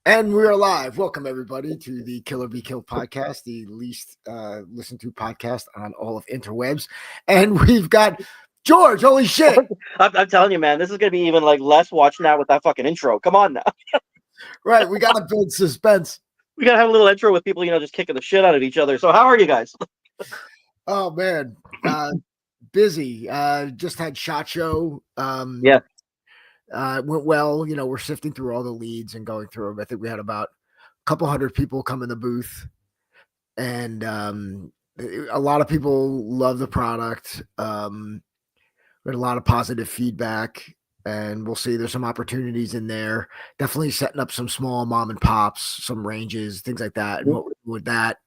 And we're live. Welcome, everybody, to the Killer Be Killed podcast, the least listened to podcast on all of interwebs. And we've got George. Holy shit. I'm telling you, man, this is going to be even like less watched now with that fucking intro. Come on now. Right. We got to build suspense. We got to have a little intro with people, just kicking the shit out of each other. So how are you guys? Oh, man. Busy. Just had SHOT Show. Yeah. Went well. We're sifting through all the leads and going through them. I think we had about a couple hundred people come in the booth, and a lot of people love the product. We had a lot of positive feedback, and we'll see. There's some opportunities in there. Definitely setting up some small mom and pops, some ranges, things like that. And what we're doing with that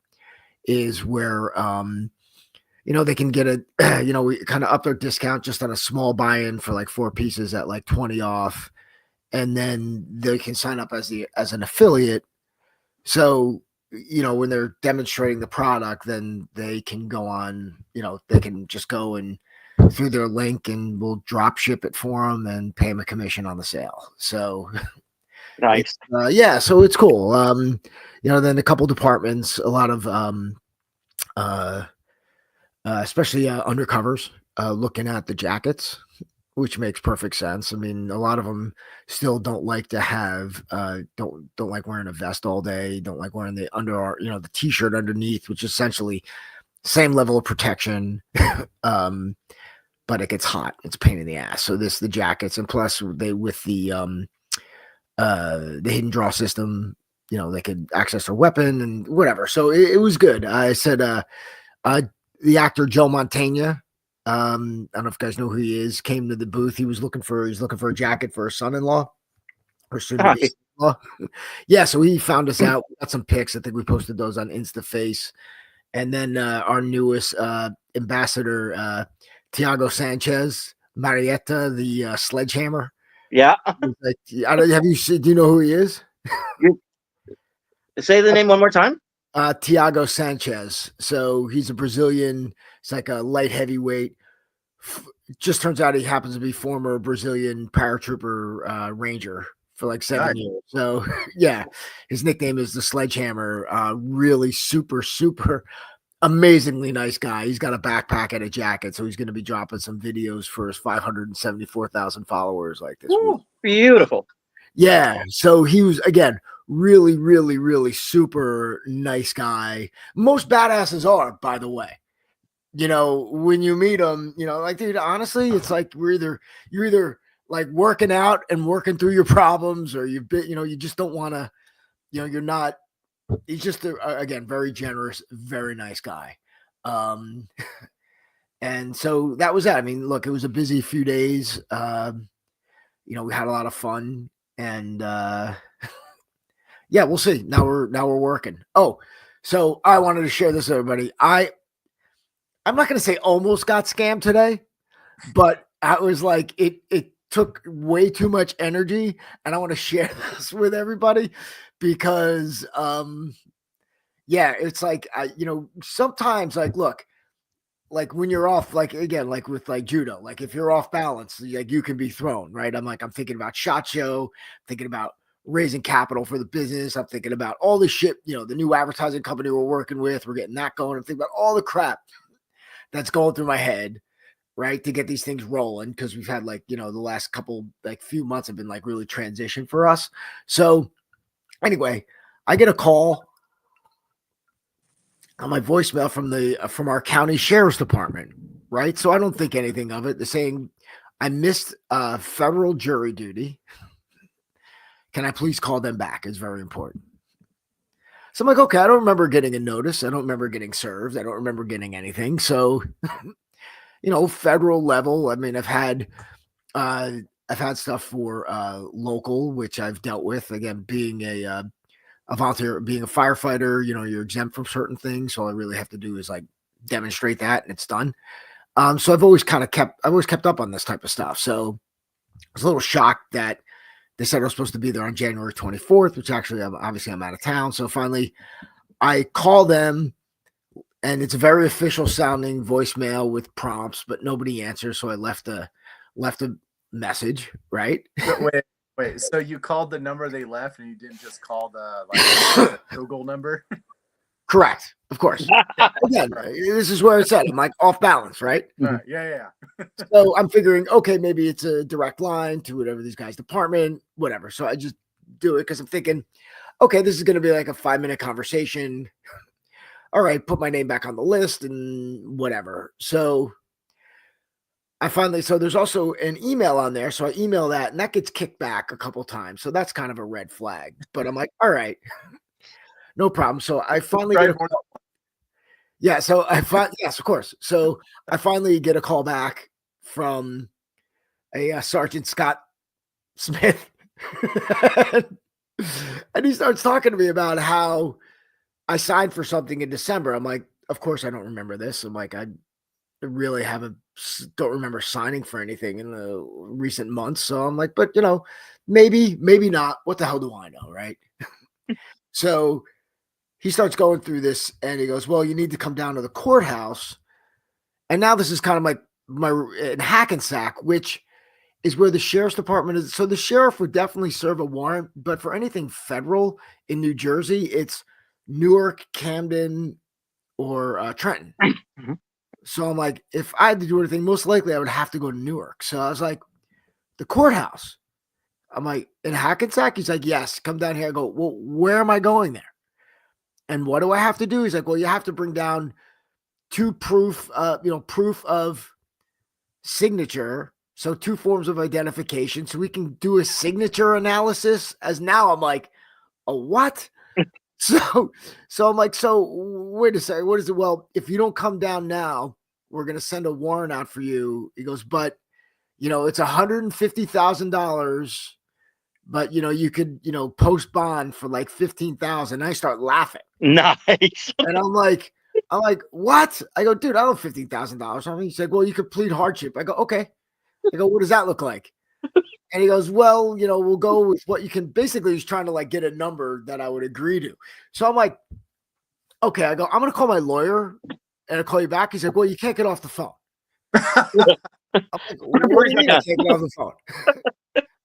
is where they can get we kind of up their discount just on a small buy-in for like 4 pieces at like 20 off. And then they can sign up as an affiliate. So, when they're demonstrating the product, then they can go on, they can just go and through their link and we'll drop ship it for them and pay them a commission on the sale. So nice. So it's cool. Then a couple departments, a lot of, especially undercovers, looking at the jackets, which makes perfect sense. I mean, a lot of them still don't like to have, don't like wearing a vest all day, don't like wearing the the t-shirt underneath, which is essentially same level of protection, but it gets hot. It's a pain in the ass. So the jackets, and plus they with the hidden draw system, they could access their weapon and whatever. So it was good. I said, the actor Joe Mantegna, I don't know if you guys know who he is, came to the booth. He's looking for a jacket for his son-in-law or soon-to-be son-in-law. Yeah, so he found us out. We got some pics. I think we posted those on InstaFace. And then our newest ambassador, Tiago Sanchez Marietta, the sledgehammer. Yeah. Do you know who he is? Say the name one more time. Tiago Sanchez. So he's a Brazilian. It's like a light heavyweight. Just turns out he happens to be former Brazilian paratrooper ranger for like 7 years. So yeah, his nickname is the Sledgehammer. Really super, super amazingly nice guy. He's got a backpack and a jacket. So he's going to be dropping some videos for his 574,000 followers like this week. Beautiful. Yeah. So he was, again, really, really, really super nice guy. Most badasses are, by the way. When you meet them, like, dude, honestly, it's like you're either like working out and working through your problems, or you just don't want to, you're not. He's just again very generous, very nice guy. And so that was that. I mean, look, it was a busy few days. We had a lot of fun, and yeah, we'll see. Now we're working. Oh, so I wanted to share this with everybody. I'm not going to say almost got scammed today, but I was like, it took way too much energy, and I want to share this with everybody because, it's like, sometimes, like, look, like when you're off, like, again, like with like judo, like if you're off balance, like you can be thrown, right? I'm thinking about SHOT Show, thinking about raising capital for the business. I'm thinking about all the shit, the new advertising company we're working with, we're getting that going. I'm thinking about all the crap that's going through my head, right, to get these things rolling, because we've had like, the last couple, like few months have been like really transition for us. So anyway, I get a call on my voicemail from our county sheriff's department, right? So I don't think anything of it. They're saying I missed federal jury duty. Can I please call them back? It's very important. So I'm like, okay, I don't remember getting a notice. I don't remember getting served. I don't remember getting anything. So, federal level. I mean, I've had stuff for local, which I've dealt with. Again, being a volunteer, being a firefighter, you're exempt from certain things. So all I really have to do is like demonstrate that, and it's done. So I've always kept up on this type of stuff. So I was a little shocked that they said I was supposed to be there on January 24th, which actually, I'm out of town. So finally, I call them, and it's a very official sounding voicemail with prompts, but nobody answers. So I left a message, right? Wait, so you called the number they left and you didn't just call the Google number? Correct, of course. Again, this is where it's at. I'm like off balance, right? Yeah. So I'm figuring, okay, maybe it's a direct line to whatever these guys' department, whatever. So I just do it because I'm thinking, okay, this is going to be like a 5-minute conversation. All right, put my name back on the list and whatever. So so there's also an email on there. So I email that and that gets kicked back a couple times. So that's kind of a red flag. But I'm like, all right, no problem. So I finally get a call. Yeah, so yes, of course. So I finally get a call back from a Sergeant Scott Smith. And he starts talking to me about how I signed for something in December. I'm like, of course I don't remember this. I'm like, I really don't remember signing for anything in the recent months. So I'm like, but maybe not. What the hell do I know, right? So he starts going through this and he goes, well, you need to come down to the courthouse. And now this is kind of like in Hackensack, which is where the sheriff's department is. So the sheriff would definitely serve a warrant, but for anything federal in New Jersey, it's Newark, Camden, or Trenton. Mhm. So I'm like, if I had to do anything, most likely I would have to go to Newark. So I was like, the courthouse. I'm like, in Hackensack? He's like, yes, come down here. I go, well, where am I going there? And what do I have to do? He's like, well, you have to bring down proof of signature. So 2 forms of identification. So we can do a signature analysis. As now I'm like, a what? So I'm like, so wait a second. What is it? Well, if you don't come down now, we're going to send a warrant out for you. He goes, but it's $150,000, but you could, post bond for like 15,000. I start laughing. Nice. And I'm like, what? I go, dude, I don't have $15,000. He's like, well, you could plead hardship. I go, okay. I go, what does that look like? And he goes, well, we'll go with what you can. Basically, he's trying to like get a number that I would agree to. So I'm like, okay. I go, I'm going to call my lawyer and I'll call you back. He's like, well, you can't get off the phone. I'm like, what do you mean I can't get off the phone?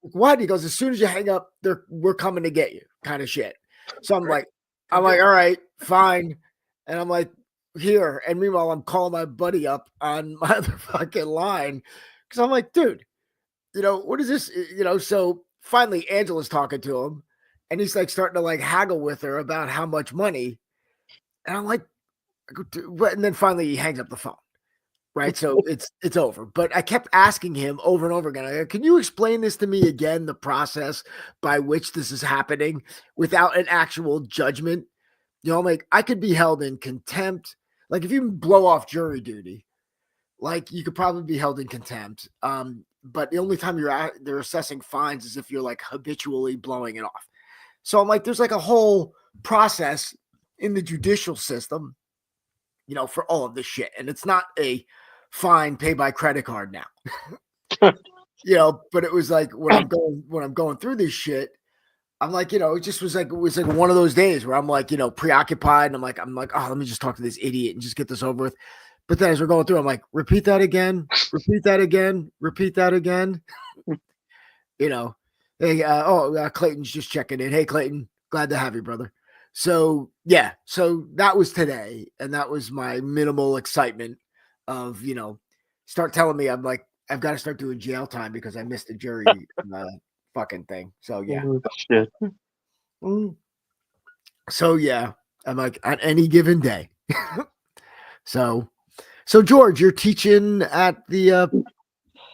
What? He goes, as soon as you hang up, we're coming to get you, kind of shit. So I'm like, all right, fine. And I'm like, here. And meanwhile, I'm calling my buddy up on my other fucking line because I'm like, dude, what is this? So finally Angela's talking to him and he's like starting to like haggle with her about how much money. And I'm like, and then finally he hangs up the phone. Right. So it's over. But I kept asking him over and over again, I go, can you explain this to me again, the process by which this is happening without an actual judgment? I'm like, I could be held in contempt. Like if you blow off jury duty, like you could probably be held in contempt. But the only time they're assessing fines is if you're like habitually blowing it off. So I'm like, there's like a whole process in the judicial system, for all of this shit. And it's not a fine pay by credit card now. But it was like when I'm going through this shit, I'm like, it just was like one of those days where I'm like, preoccupied. And I'm like, oh, let me just talk to this idiot and just get this over with. But then as we're going through, I'm like, repeat that again, repeat that again, repeat that again. Hey, Clayton's just checking in. Hey, Clayton, glad to have you, brother. So yeah, so that was today, and that was my minimal excitement of start telling me I'm like I've got to start doing jail time because I missed the jury fucking thing. So yeah. Shit. So yeah, I'm like on any given day. So George, you're teaching at the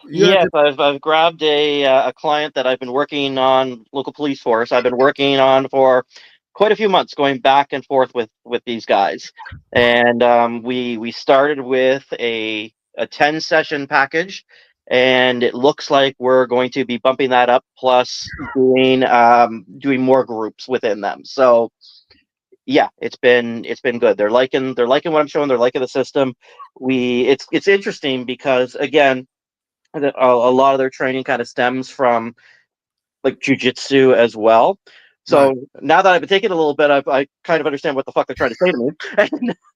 Yes, I've grabbed a client that I've been working on, local police force. I've been working on for quite a few months, going back and forth with these guys, and we started with a 10-session package, and it looks like we're going to be bumping that up, plus doing more groups within them. So yeah, it's been good. They're liking what I'm showing. They're liking the system. It's interesting because again, a lot of their training kind of stems from like jujitsu as well. So Right. Now that I've been taking a little bit, I kind of understand what the fuck they're trying to say to me.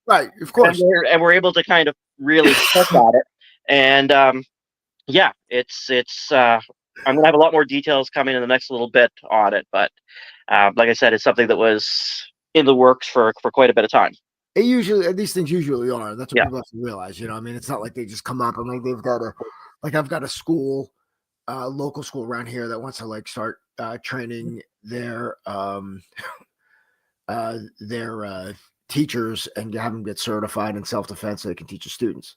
Right, of course. And we're able to kind of really look at it. And yeah, it's I'm gonna have a lot more details coming in the next little bit on it, but like I said, it's something that was in the works for quite a bit of time. It usually, these things usually are. That's what Yeah. people have to realize. I mean, it's not like they just come up and like they've got a, like I've got a school, local school around here that wants to like start training their teachers and have them get certified in self-defense so they can teach the students.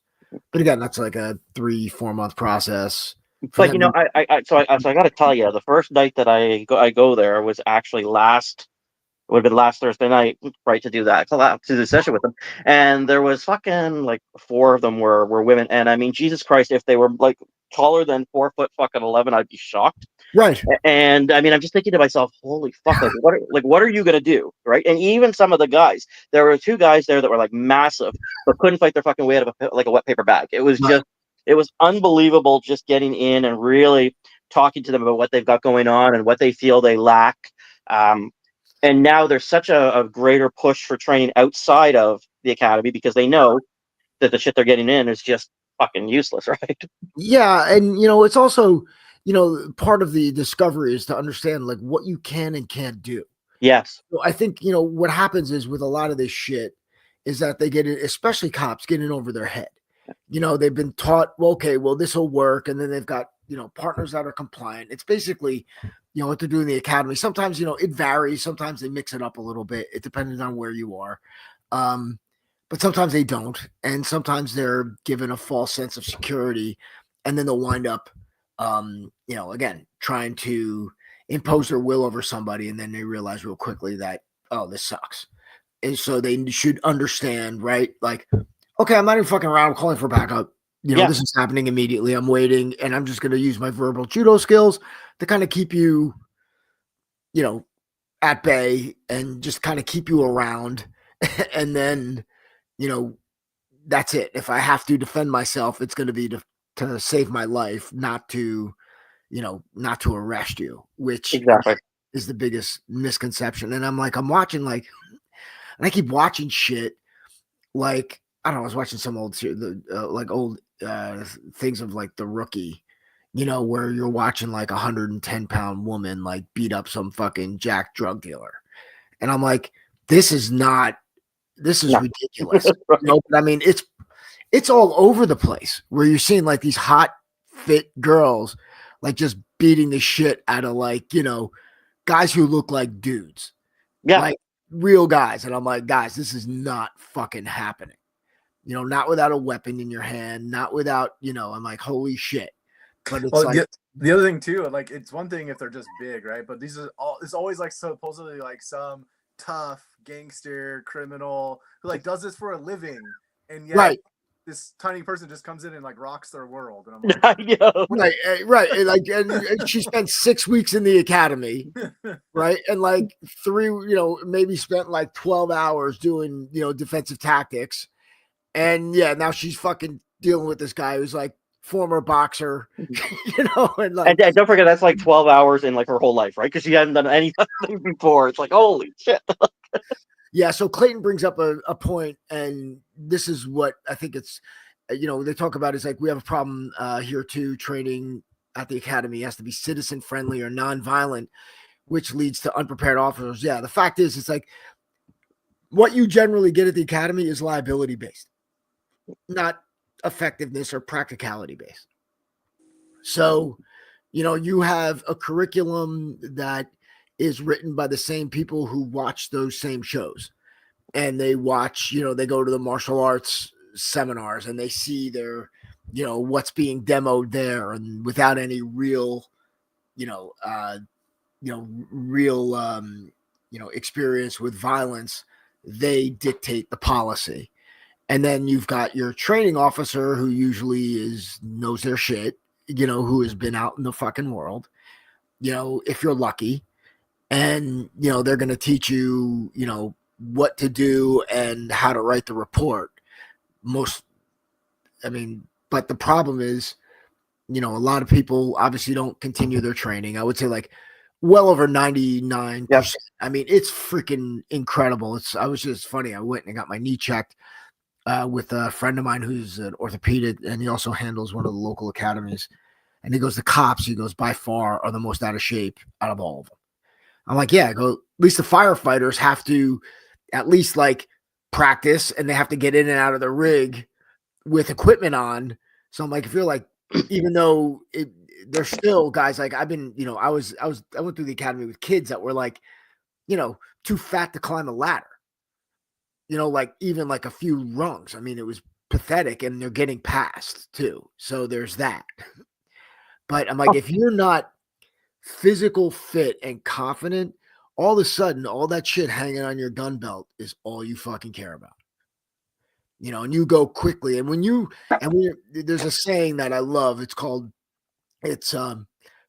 But again, that's like a 3-4 month process. But I got to tell you, the first night that I go there was actually would have been last Thursday night, right, to do that, to do the session with them. And there was fucking like 4 of them were women. And I mean, Jesus Christ, if they were like taller than 4'11", I'd be shocked. Right. And I mean, I'm just thinking to myself, holy fuck, what are you gonna do, right? And even some of the guys, there were 2 guys there that were like massive, but couldn't fight their fucking way out of a wet paper bag. It was just, it was unbelievable, just getting in and really talking to them about what they've got going on and what they feel they lack. And now there's such a greater push for training outside of the academy because they know that the shit they're getting in is just fucking useless, right? Yeah, and it's also, part of the discovery is to understand like what you can and can't do. Yes. So I think, what happens is with a lot of this shit is that they get it, especially cops, get in over their head. They've been taught, well, okay, well, this will work. And then they've got, partners that are compliant. It's basically, what they're doing in the academy. Sometimes, it varies. Sometimes they mix it up a little bit. It depends on where you are. But sometimes they don't. And sometimes they're given a false sense of security. And then they'll wind up, again, trying to impose their will over somebody. And then they realize real quickly that, oh, this sucks. And so they should understand, right? Like, okay, I'm not even fucking around. I'm calling for backup. This is happening immediately. I'm waiting, and I'm just going to use my verbal judo skills to kind of keep you, at bay and just kind of keep you around. And then, that's it. If I have to defend myself, it's going to be to save my life, not to arrest you, which exactly is the biggest misconception. And I'm watching and I keep watching shit like, I don't know, I was watching some old things of like The Rookie, where you're watching like 110-pound woman like beat up some fucking jack drug dealer. And I'm like, this is ridiculous. But I mean, it's all over the place where you're seeing like these hot, fit girls like just beating the shit out of like, guys who look like dudes. Yeah. Like real guys. And I'm like, guys, this is not fucking happening. Not without a weapon in your hand, not without, I'm like, holy shit. But it's the other thing too, like it's one thing if they're just big, right? But it's always like supposedly like some tough gangster criminal who like does this for a living, and yet this tiny person just comes in and like rocks their world. And I'm like, I know. Right. And she spent 6 weeks in the academy, right? And like 3, maybe spent like 12 hours doing, defensive tactics. And yeah, now she's fucking dealing with this guy who's like former boxer, and like, and don't forget that's like 12 hours in like her whole life, right? Because she hadn't done anything before. It's like, holy shit. Yeah. So Clayton brings up a point, and this is what I think it's, they talk about is like, we have a problem here too. Training at the academy has to be citizen friendly or non-violent, which leads to unprepared officers. Yeah. The fact is, it's like what you generally get at the academy is liability based, not effectiveness or practicality based. So, you have a curriculum that is written by the same people who watch those same shows, and they watch, they go to the martial arts seminars and they see their, what's being demoed there, and without any real, experience with violence, they dictate the policy. And then you've got your training officer who usually knows their shit, who has been out in the fucking world, if you're lucky. And, they're going to teach you, what to do and how to write the report. But the problem is, a lot of people obviously don't continue their training. I would say like well over 99%. Yep. I mean, it's freaking incredible. I was just funny. I went and got my knee checked with a friend of mine who's an orthopedic, and he also handles one of the local academies. And he goes, the cops, he goes, by far are the most out of shape out of all of them. I'm like, yeah, I go, at least the firefighters have to at least like practice, and they have to get in and out of the rig with equipment on. So I'm like, I feel like even though they're still guys, like I've been, I went through the academy with kids that were like, too fat to climb a ladder, like even like a few rungs. I mean, it was pathetic, and they're getting past too. So there's that. But I'm like, if you're not physical fit and confident, all of a sudden, all that shit hanging on your gun belt is all you fucking care about. And you go quickly. And there's a saying that I love. It's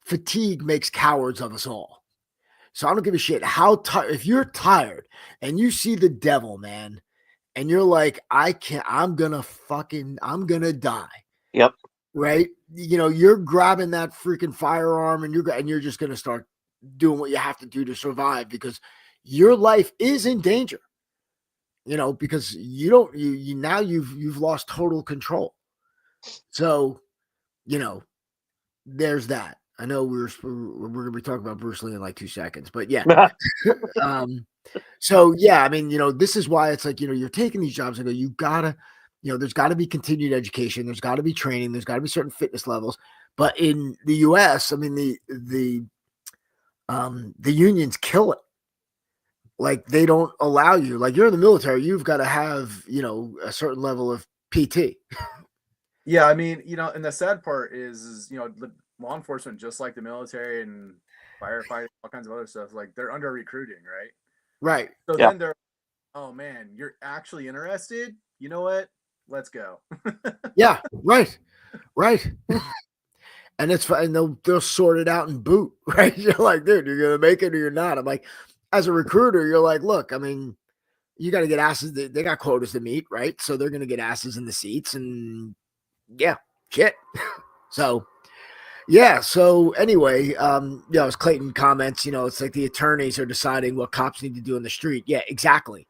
fatigue makes cowards of us all. So I don't give a shit how tired. If you're tired and you see the devil, man, and you're like, I'm gonna die. Yep. Right. You're grabbing that freaking firearm, and you're just gonna start doing what you have to do to survive, because your life is in danger. Because you've lost total control. So, there's that. I know we're going to be talking about Bruce Lee in like 2 seconds, but yeah. So yeah, I mean, this is why it's like, you're taking these jobs and you gotta, there's gotta be continued education. There's gotta be training. There's gotta be certain fitness levels. But in the US, I mean, the unions kill it. Like, they don't allow you, like, you're in the military, you've got to have, a certain level of PT. Yeah. I mean, and the sad part is, the law enforcement, just like the military and firefighting, all kinds of other stuff, like they're under recruiting, right? Right. So then they're, oh man, you're actually interested? You know what? Let's go. Yeah. Right. And it's fine. They'll sort it out and boot, right? You're like, dude, you're going to make it or you're not. I'm like, as a recruiter, you're like, look, I mean, you got to get asses. They got quotas to meet, right? So they're going to get asses in the seats, and yeah, shit. So, yeah. So anyway, as Clayton comments, it's like the attorneys are deciding what cops need to do in the street. Yeah, exactly.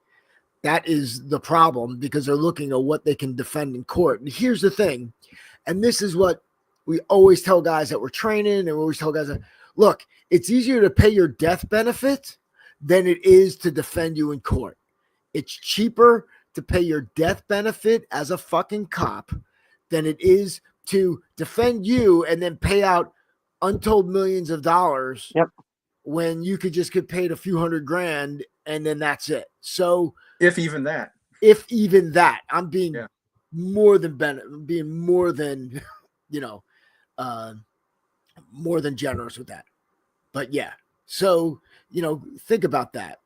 That is the problem, because they're looking at what they can defend in court. And here's the thing, and this is what we always tell guys that we're training, and we always tell guys that, look, it's easier to pay your death benefit than it is to defend you in court. It's cheaper to pay your death benefit as a fucking cop than it is to defend you and then pay out untold millions of dollars. Yep. When you could just get paid a few $100,000 and then that's it. So if even that, I'm being more than more than generous with that. But yeah. So, think about that.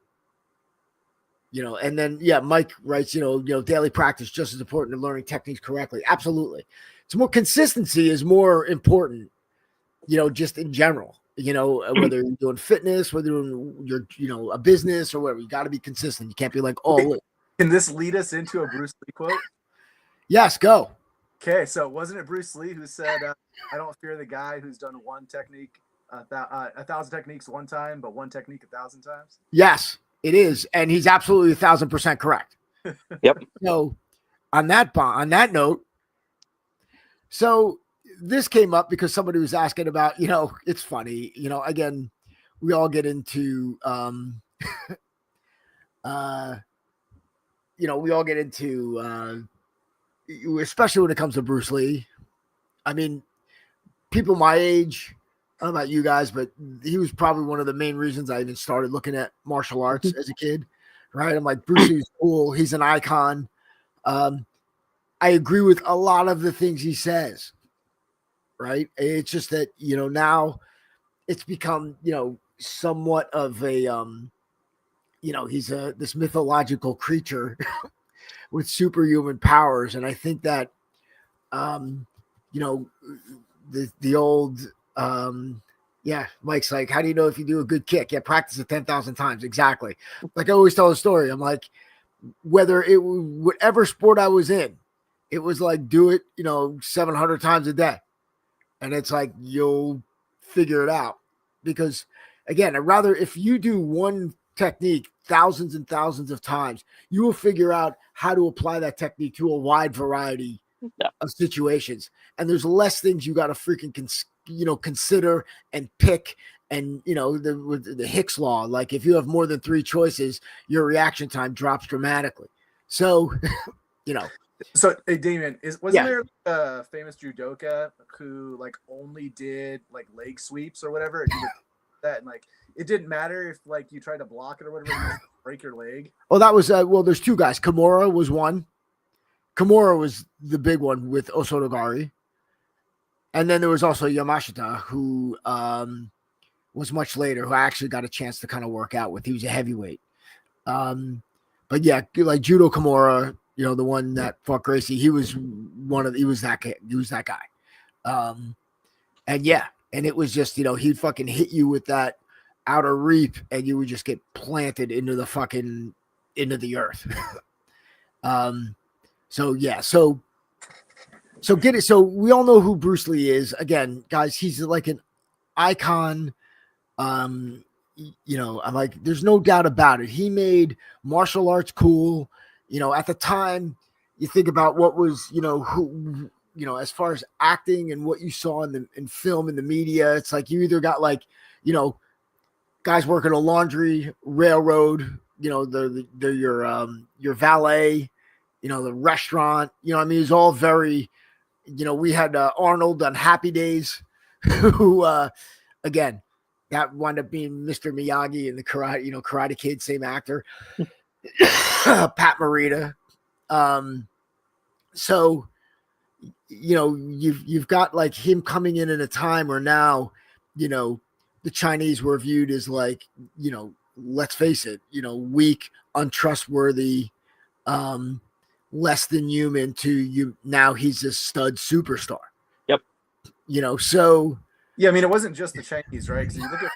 And then, Mike writes, daily practice just as important as learning techniques correctly. Absolutely. It's more consistency is more important, just in general, whether you're doing fitness, whether you're doing a business or whatever, you got to be consistent. You can't be like, Can this lead us into a Bruce Lee quote? Yes, go. Okay. So wasn't it Bruce Lee who said, I don't fear the guy who's done one technique, 1,000 techniques one time, but one technique 1,000 times? Yes, it is. And he's absolutely 1,000% correct. Yep. So on that note, so this came up because somebody was asking about, it's funny, again, we all get into, especially when it comes to Bruce Lee. I mean, people my age, I don't know about you guys, but he was probably one of the main reasons I even started looking at martial arts as a kid, right? I'm like, Bruce Lee's cool. He's an icon. I agree with a lot of the things he says, right? It's just that, now it's become, somewhat of a, he's this mythological creature with superhuman powers. And I think that, the old, Mike's like, how do you know if you do a good kick? Yeah, practice it 10,000 times. Exactly. Like I always tell a story. I'm like, whatever sport I was in, it was like, do it, 700 times a day. And it's like, you'll figure it out, because again, I'd rather, if you do one technique thousands and thousands of times, you will figure out how to apply that technique to a wide variety of situations, and there's less things you got to freaking consider and pick. And with the Hicks law, like if you have more than 3 choices, your reaction time drops dramatically. So So, hey, Damian, wasn't there a famous judoka who like only did like leg sweeps or whatever? And that, and like it didn't matter if like you tried to block it or whatever, you just break your leg. Oh, that was there's 2 guys. Kimura was one. Kimura was the big one with Osotogari, and then there was also Yamashita, who was much later, who I actually got a chance to kind of work out with. He was a heavyweight. But yeah, like Judo Kimura, the one that fought Gracie, he was that guy. And yeah, and it was just, he'd fucking hit you with that outer reap and you would just get planted into the earth. So yeah, so get it. So we all know who Bruce Lee is. Again, guys, he's like an icon. I'm like, there's no doubt about it. He made martial arts cool. At the time, you think about what was, who, as far as acting and what you saw in film and the media, it's like you either got like, guys working a laundry, railroad, your valet, the restaurant, it's all very, we had Arnold on Happy Days, who, again, that wound up being Mr. Miyagi in the Karate Kid, same actor, Pat Morita. So, you've got like him coming in a time where now, the Chinese were viewed as like, let's face it, weak, untrustworthy, less than human to you. Now he's a stud superstar. Yep. So. Yeah, I mean, it wasn't just the Chinese, right? Because you look at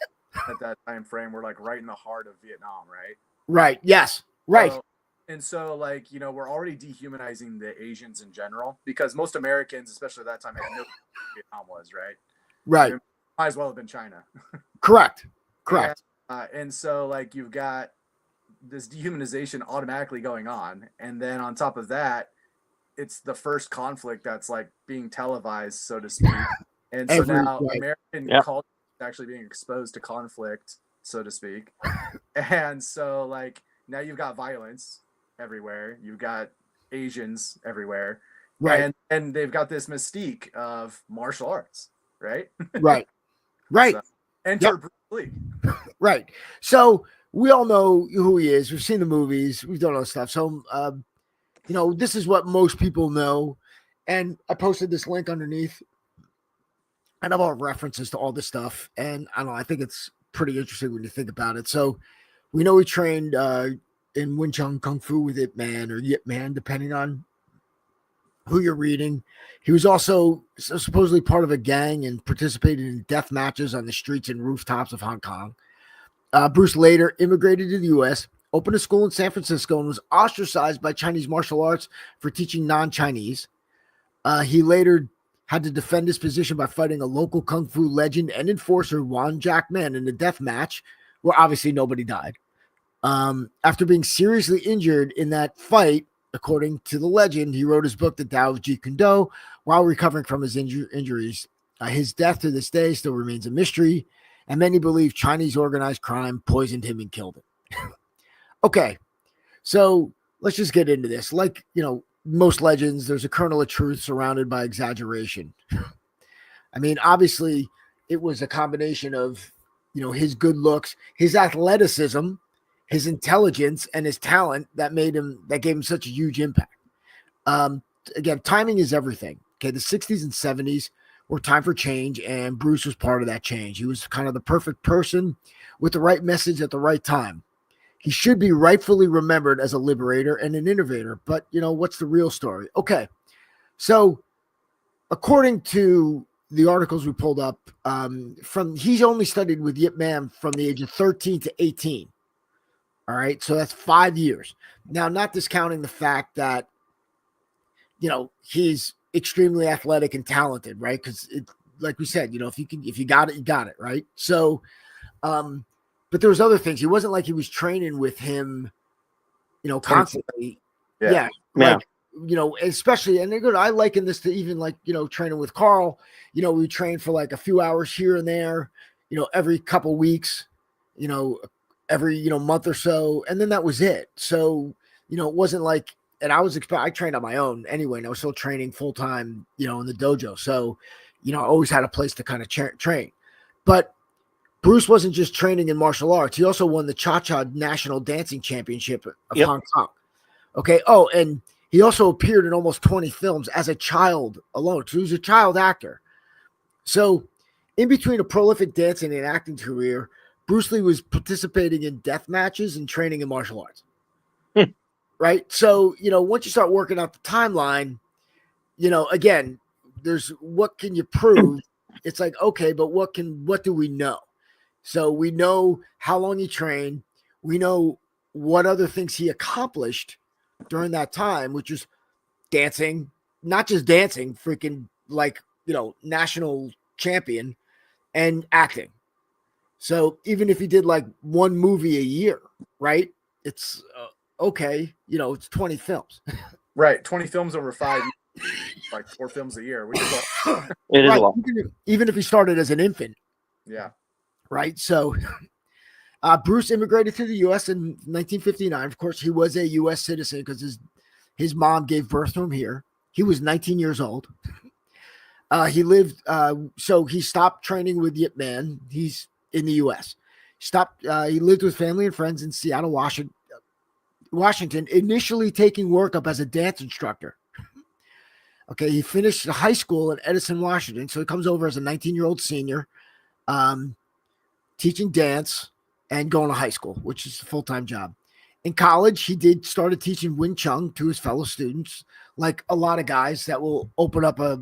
that time frame, we're like right in the heart of Vietnam, right? Right. Yes. Right. So like, we're already dehumanizing the Asians in general because most Americans, especially at that time, had no idea what Vietnam was, right? Right. It might as well have been China. Correct. And so like you've got this dehumanization automatically going on, and then on top of that, it's the first conflict that's like being televised, so to speak. And so now American culture is actually being exposed to conflict, so to speak. And so like now you've got violence everywhere. You've got Asians everywhere. Right. And they've got this mystique of martial arts, right? Right. Right. So, enter Bruce Lee. Right. So we all know who he is. We've seen the movies. We've done all this stuff. So, this is what most people know. And I posted this link underneath. And I've all references to all this stuff. And I don't know, I think it's pretty interesting when you think about it. So we know he trained in Wing Chun Kung Fu with Ip Man or Yip Man, depending on who you're reading. He was also supposedly part of a gang and participated in death matches on the streets and rooftops of Hong Kong. Bruce later immigrated to the U.S., opened a school in San Francisco, and was ostracized by Chinese martial arts for teaching non-Chinese. He later had to defend his position by fighting a local Kung Fu legend and enforcer, Wan Jack Men, in a death match where obviously nobody died. After being seriously injured in that fight, according to the legend, he wrote his book, The Tao of Jeet Kune Do, while recovering from his injuries. His death to this day still remains a mystery, and many believe Chinese organized crime poisoned him and killed him. Okay, so let's just get into this. Like, most legends, there's a kernel of truth surrounded by exaggeration. I mean, obviously, it was a combination of, his good looks, his athleticism, his intelligence, and his talent that gave him such a huge impact. Again, timing is everything. Okay, the 60s and 70s were time for change, and Bruce was part of that change. He was kind of the perfect person with the right message at the right time. He should be rightfully remembered as a liberator and an innovator. But, what's the real story? Okay, so according to the articles we pulled up, he's only studied with Yip Man from the age of 13 to 18. All right, so that's 5 years. Now, not discounting the fact that, he's extremely athletic and talented, right? Because, like we said, if you got it, you got it, right? So, but there was other things. He wasn't like he was training with him, constantly. Yeah. especially, and I liken this to even like, training with Carl, we train for like a few hours here and there, every couple weeks, every, month or so. And then that was it. So, it wasn't like, and I trained on my own anyway, and I was still training full time, in the dojo. So, I always had a place to kind of train. But Bruce wasn't just training in martial arts. He also won the Cha-Cha National Dancing Championship of Hong Kong. Okay. Oh, and he also appeared in almost 20 films as a child alone. So he was a child actor. So in between a prolific dancing and acting career, Bruce Lee was participating in death matches and training in martial arts. Right. So, once you start working out the timeline, again, there's what can you prove? It's like, okay, but what do we know? So we know how long he trained. We know what other things he accomplished during that time, which is dancing, not just dancing, freaking like, national champion, and acting. So even if he did like one movie a year, right? It's okay. It's 20 films. Right. 20 films over 5 years, like 4 films a year, which is it is a lot. Even if he started as an infant. Yeah. Right. So Bruce immigrated to the U.S. in 1959. Of course, he was a U.S. citizen because his mom gave birth to him here. He was 19 years old. He lived, so he stopped training with Yip Man. He's in the U.S. He lived with family and friends in Seattle, Washington, initially taking work up as a dance instructor. Okay, he finished high school in Edison, Washington. So he comes over as a 19-year-old senior, teaching dance and going to high school, which is a full-time job. In college, he started teaching Wing Chun to his fellow students, like a lot of guys that will open up a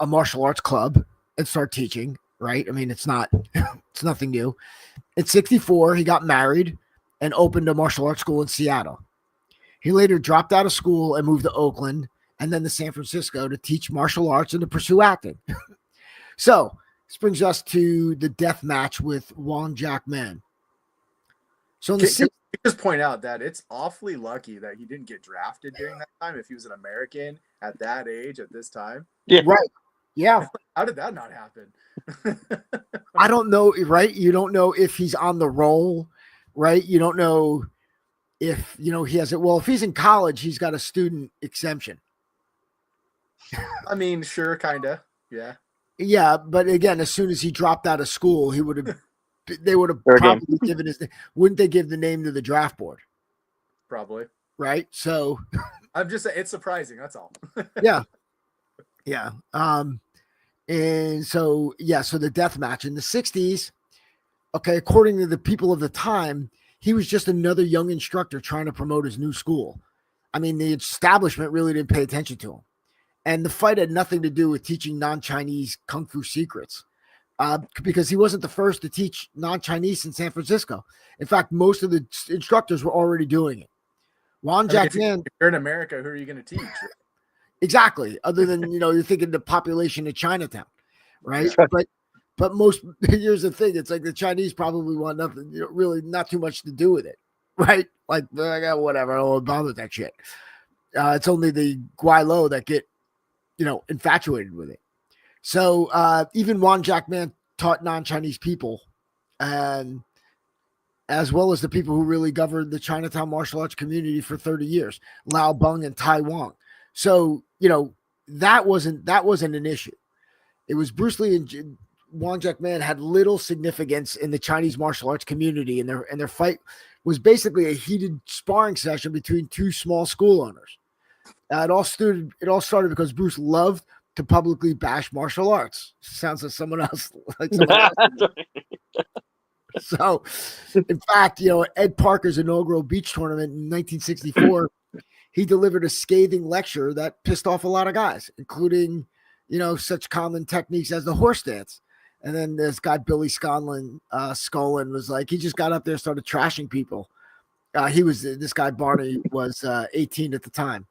martial arts club and start teaching, right? I mean, it's nothing new. At 64, he got married and opened a martial arts school in Seattle. He later dropped out of school and moved to Oakland and then to San Francisco to teach martial arts and to pursue acting. So this brings us to the death match with Wong Jack Man. So can you just point out that it's awfully lucky that he didn't get drafted during that time if he was an American at that age at this time. Yeah. Right. Yeah. How did that not happen? I don't know, right? You don't know if he's on the roll, right? You don't know if, he has it. Well, if he's in college, he's got a student exemption. I mean, sure, kind of. Yeah. Yeah, but again, as soon as he dropped out of school, they would have probably given wouldn't they give the name to the draft board? Probably. Right? So I'm just saying it's surprising, that's all. Yeah. Yeah. And so the death match in the 60s, okay, according to the people of the time, he was just another young instructor trying to promote his new school. I mean, the establishment really didn't pay attention to him. And the fight had nothing to do with teaching non-Chinese Kung Fu secrets because he wasn't the first to teach non-Chinese in San Francisco. In fact, most of the instructors were already doing it. If you're in America, who are you going to teach? Exactly. Other than, you're thinking the population of Chinatown, right? But most, here's the thing. It's like the Chinese probably want nothing, really not too much to do with it, right? Like, I got whatever. I don't bother with that shit. It's only the Guaylo that get, infatuated with it. So even Wong Jack Man taught non-Chinese people, and as well as the people who really governed the Chinatown martial arts community for 30 years, Lao Bung and Tai Wang. So, that wasn't an issue. It was Bruce Lee and Wong Jack Man had little significance in the Chinese martial arts community, and their fight was basically a heated sparring session between two small school owners. It all started because Bruce loved to publicly bash martial arts. Sounds like someone else. So, in fact, Ed Parker's inaugural beach tournament in 1964, he delivered a scathing lecture that pissed off a lot of guys, including, such common techniques as the horse dance. And then this guy, Billy Scollin was like, he just got up there and started trashing people. This guy, Barney, was 18 at the time.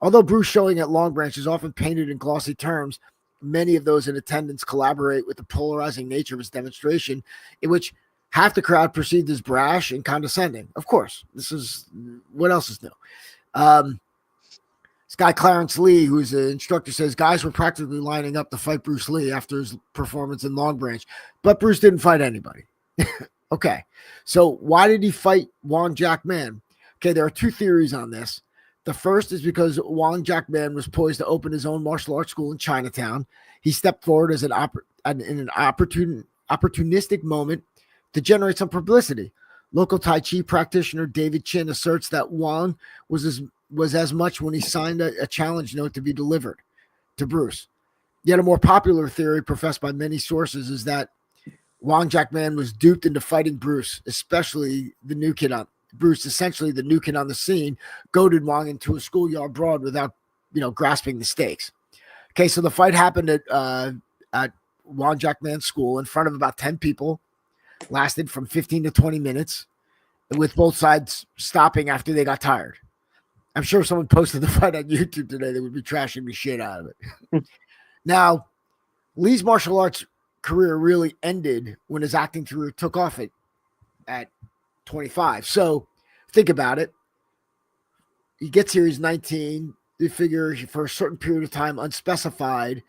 Although Bruce showing at Long Branch is often painted in glossy terms, many of those in attendance collaborate with the polarizing nature of his demonstration, in which half the crowd perceived as brash and condescending. Of course, this is what else is new. This guy, Clarence Lee, who's an instructor, says guys were practically lining up to fight Bruce Lee after his performance in Long Branch, but Bruce didn't fight anybody. Okay, so why did he fight Wong Jack Man? Okay, there are two theories on this. The first is because Wong Jack Man was poised to open his own martial arts school in Chinatown. He stepped forward as in an opportunistic moment to generate some publicity. Local Tai Chi practitioner David Chin asserts that Wong was as much when he signed a challenge note to be delivered to Bruce. Yet a more popular theory professed by many sources is that Wong Jack Man was duped into fighting Bruce, especially the new kid on Bruce, essentially the new kid on the scene, goaded Wong into a schoolyard brawl without, grasping the stakes. Okay, so the fight happened at Wong Jack Man's school in front of about 10 people, lasted from 15 to 20 minutes, with both sides stopping after they got tired. I'm sure if someone posted the fight on YouTube today, they would be trashing the shit out of it. Now, Lee's martial arts career really ended when his acting career took off at 25. So think about it. He gets here, he's 19. They figure for a certain period of time, unspecified,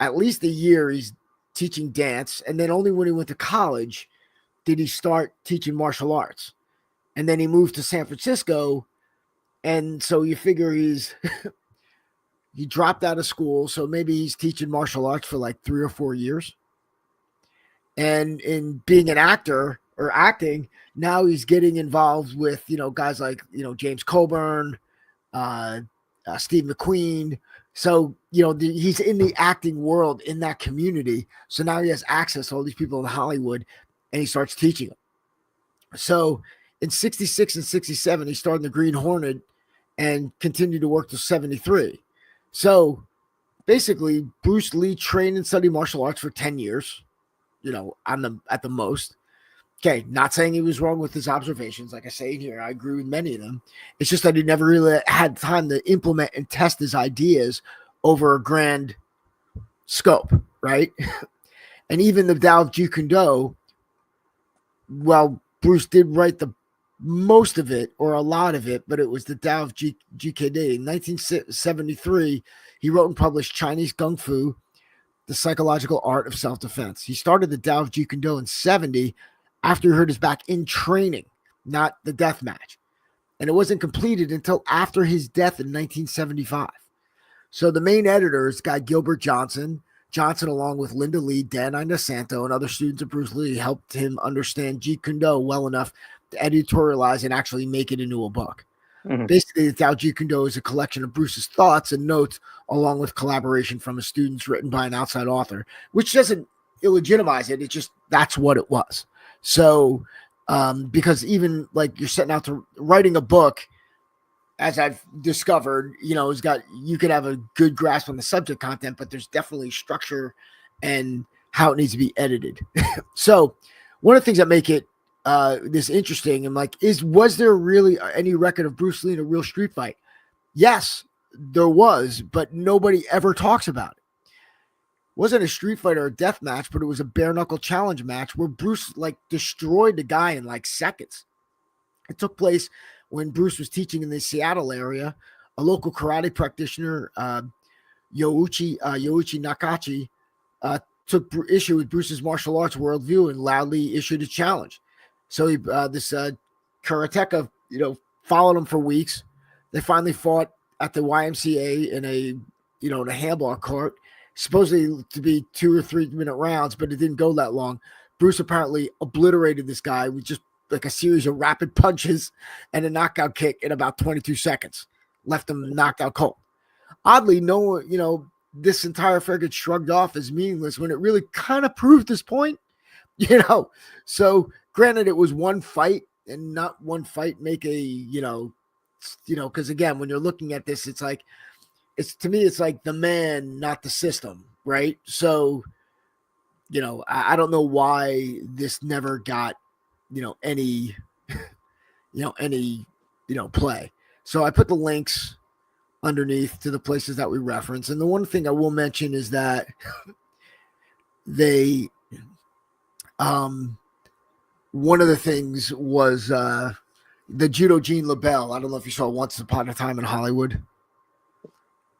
at least a year, he's teaching dance. And then only when he went to college did he start teaching martial arts. And then he moved to San Francisco. And so you figure he dropped out of school. So maybe he's teaching martial arts for like 3 or 4 years. And in being an actor or acting, now he's getting involved with, guys like, James Coburn, Steve McQueen. So, he's in the acting world in that community. So now he has access to all these people in Hollywood and he starts teaching them. So in 66 and 67, he started in the Green Hornet and continued to work till 73. So basically, Bruce Lee trained and studied martial arts for 10 years, at the most. Okay, not saying he was wrong with his observations. Like I say here, I agree with many of them. It's just that he never really had time to implement and test his ideas over a grand scope, right? And even the Tao of Jeet Kune Do, well, Bruce did write the most of it or a lot of it, but it was the Tao of GKD. In 1973, he wrote and published Chinese Kung Fu, The Psychological Art of Self-Defense. He started the Tao of Jeet Kune Do in 70 after he hurt his back in training, not the death match. And it wasn't completed until after his death in 1975. So the main editor is guy Gilbert Johnson. Johnson, along with Linda Lee, Dan Inosanto, and other students of Bruce Lee, helped him understand Jeet Kune Do well enough to editorialize and actually make it into a book. Mm-hmm. Basically, the Tao Jeet Kune Do is a collection of Bruce's thoughts and notes, along with collaboration from his students written by an outside author, which doesn't illegitimize it. It's just that's what it was. So, because even like you're setting out to writing a book, as I've discovered, you could have a good grasp on the subject content, but there's definitely structure and how it needs to be edited. So one of the things that make it this interesting, and was there really any record of Bruce Lee in a real street fight? Yes, there was, but nobody ever talks about it. It wasn't a street fight or a death match, but it was a bare knuckle challenge match where Bruce destroyed the guy in seconds. It took place when Bruce was teaching in the Seattle area. A local karate practitioner, Yoichi Nakachi, took issue with Bruce's martial arts worldview and loudly issued a challenge. So this karateka, followed him for weeks. They finally fought at the YMCA in a handball court, supposedly to be 2 or 3 minute rounds, but it didn't go that long. Bruce apparently obliterated this guy with just a series of rapid punches and a knockout kick in about 22 seconds, left him knocked out cold. Oddly, this entire affair gets shrugged off as meaningless when it really kind of proved this point, So granted, it was one fight and not one fight make a, because again, when you're looking at this, it's to me, it's like the man, not the system. Right. So, I don't know why this never got, any play. So I put the links underneath to the places that we reference. And the one thing I will mention is that they, one of the things was the judo Gene LaBelle. I don't know if you saw Once Upon a Time in Hollywood.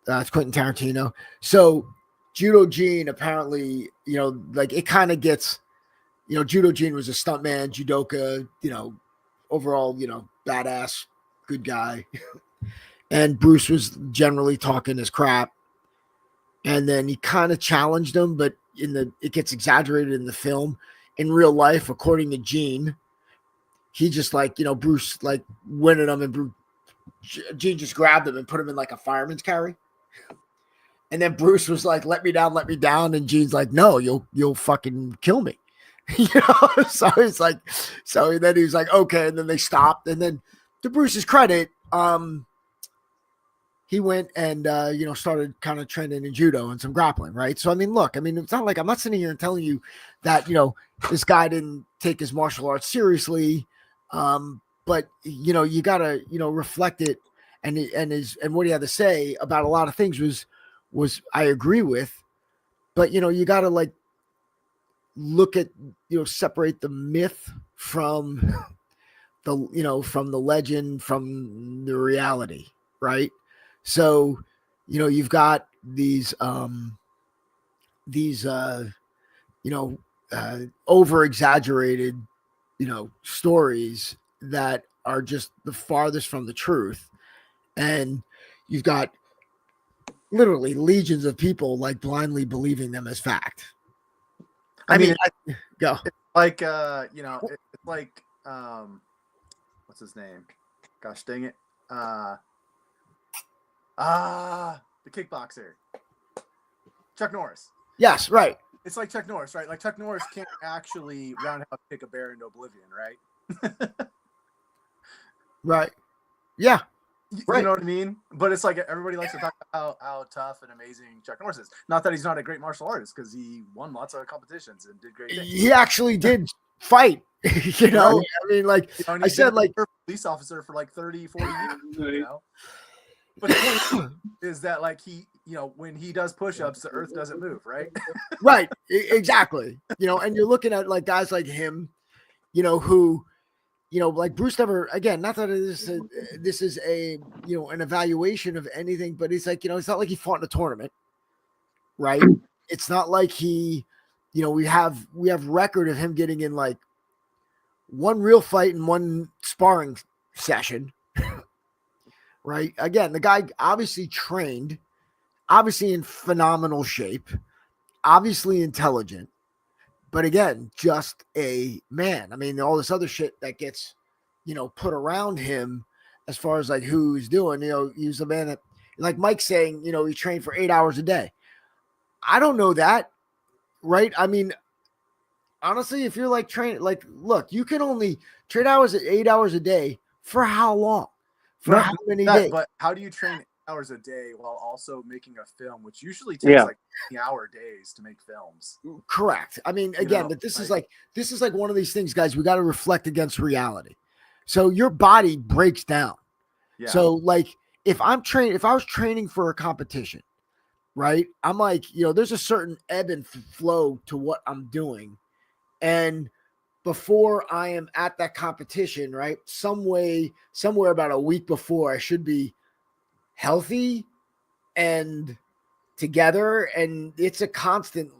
It's Quentin Tarantino. So Judo Gene apparently, like it kind of gets, Judo Gene was a stuntman, judoka, overall, badass, good guy. And Bruce was generally talking his crap. And then he kind of challenged him, but it gets exaggerated in the film. In real life, according to Gene, he just Bruce went at him, and Gene just grabbed him and put him in like a fireman's carry. And then Bruce was like, let me down. And Gene's like, no, you'll fucking kill me. So it's like, so then he was like, okay. And then they stopped. And then to Bruce's credit, he went and, started kind of training in judo and some grappling. Right. So, look, it's not like I'm not sitting here and telling you that, this guy didn't take his martial arts seriously. But you gotta, reflect it. And what he had to say about a lot of things was I agree with, but you gotta look at, separate the myth from from the legend, from the reality. Right. So, you've got these over exaggerated, stories that are just the farthest from the truth. And you've got literally legions of people blindly believing them as fact. Go. It's like, it's like, what's his name? Gosh dang it. The kickboxer. Chuck Norris. Yes, right. It's like Chuck Norris, right? Like Chuck Norris can't actually roundhouse kick a bear into oblivion, right? Right. Yeah. You know what I mean? But it's like everybody likes to talk about how tough and amazing Chuck Norris is. Not that he's not a great martial artist, because he won lots of competitions and did great things. He actually did fight. Right. I said, police officer for 30, 40 years. But the point is that he, when he does push-ups, the earth doesn't move, right? Right. Exactly. And you're looking at guys like him, who, Bruce never, again, not that this is a, an evaluation of anything, but it's it's not like he fought in a tournament, right? It's not like he, we have record of him getting in one real fight and one sparring session. Right. Again, the guy obviously trained, obviously in phenomenal shape, obviously intelligent, but again, just a man. All this other shit that gets, put around him as far as who he's doing, he's a man that, like Mike's saying, he trained for 8 hours a day. I don't know that. Right. Honestly, if you're training, look, you can only train 8 hours a day for how long? For how many days? But how do you train 8 hours a day while also making a film, which usually takes 8-hour days to make films? Correct. Again, but this is one of these things, guys, we got to reflect against reality. So your body breaks down. Yeah. So if I was training for a competition, right? I'm there's a certain ebb and flow to what I'm doing. And before I am at that competition, right? Somewhere about a week before, I should be healthy and together. And it's a constant,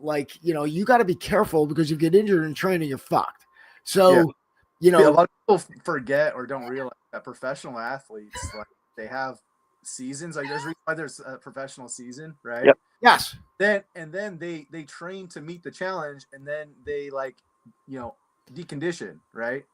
you got to be careful, because if you get injured in training, you're fucked. So, a lot of people forget or don't realize that professional athletes, they have seasons. There's a reason why there's a professional season, right? Yep. Yes. Then they train to meet the challenge, and then they decondition, right?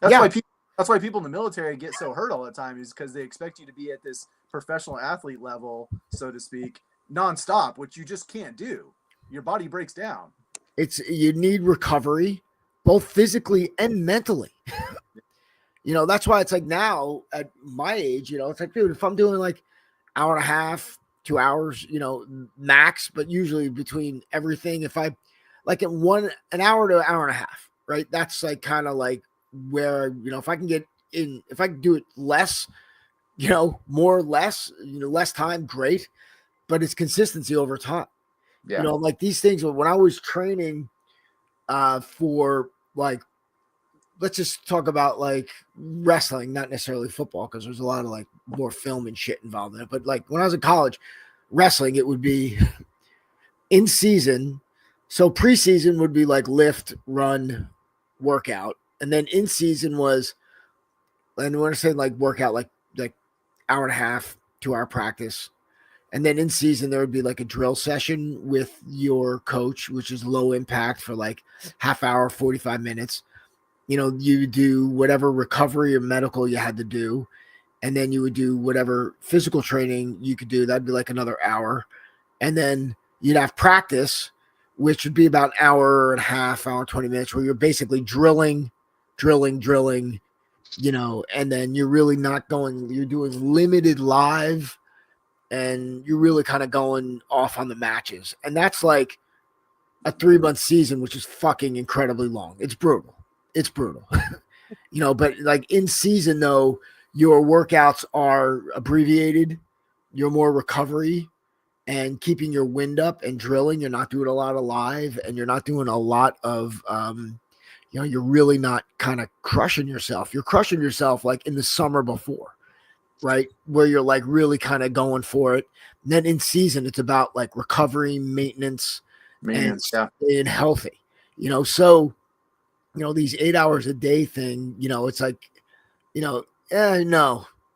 That's why people in the military get so hurt all the time, is because they expect you to be at this professional athlete level, so to speak, nonstop, which you just can't do. Your body breaks down. You need recovery, both physically and mentally. That's why it's now at my age, it's dude, if I'm doing hour and a half, 2 hours, max, but usually between everything, if I at an hour to an hour and a half, right? That's kind of where, if I can get in, if I can do it less, more or less, less time, great. But it's consistency over time. Yeah. These things, when I was training for let's just talk about wrestling, not necessarily football, because there's a lot of more film and shit involved in it. But when I was in college, wrestling, it would be in season. So preseason would be like lift, run, workout. And then in season was, and when I say like workout, like hour and a half, 2 hour practice. And then in season, there would be like a drill session with your coach, which is low impact for like half hour, 45 minutes. You do whatever recovery or medical you had to do. And then you would do whatever physical training you could do. That'd be like another hour. And then you'd have practice, which would be about an hour and a half, hour, 20 minutes, where you're basically drilling, and then you're really not going, you're doing limited live, and you're really kind of going off on the matches. And that's like a 3-month season, which is fucking incredibly long. It's brutal. But like in season though, your workouts are abbreviated. You're more recovery and keeping your wind up and drilling. You're not doing a lot of live, and you're not doing a lot of, you're really not kind of crushing yourself. You're crushing yourself like in the summer before, right? Where you're like really kind of going for it. And then in season, it's about like recovery, maintenance, and staying healthy, so, these 8 hours a day thing, it's like, no,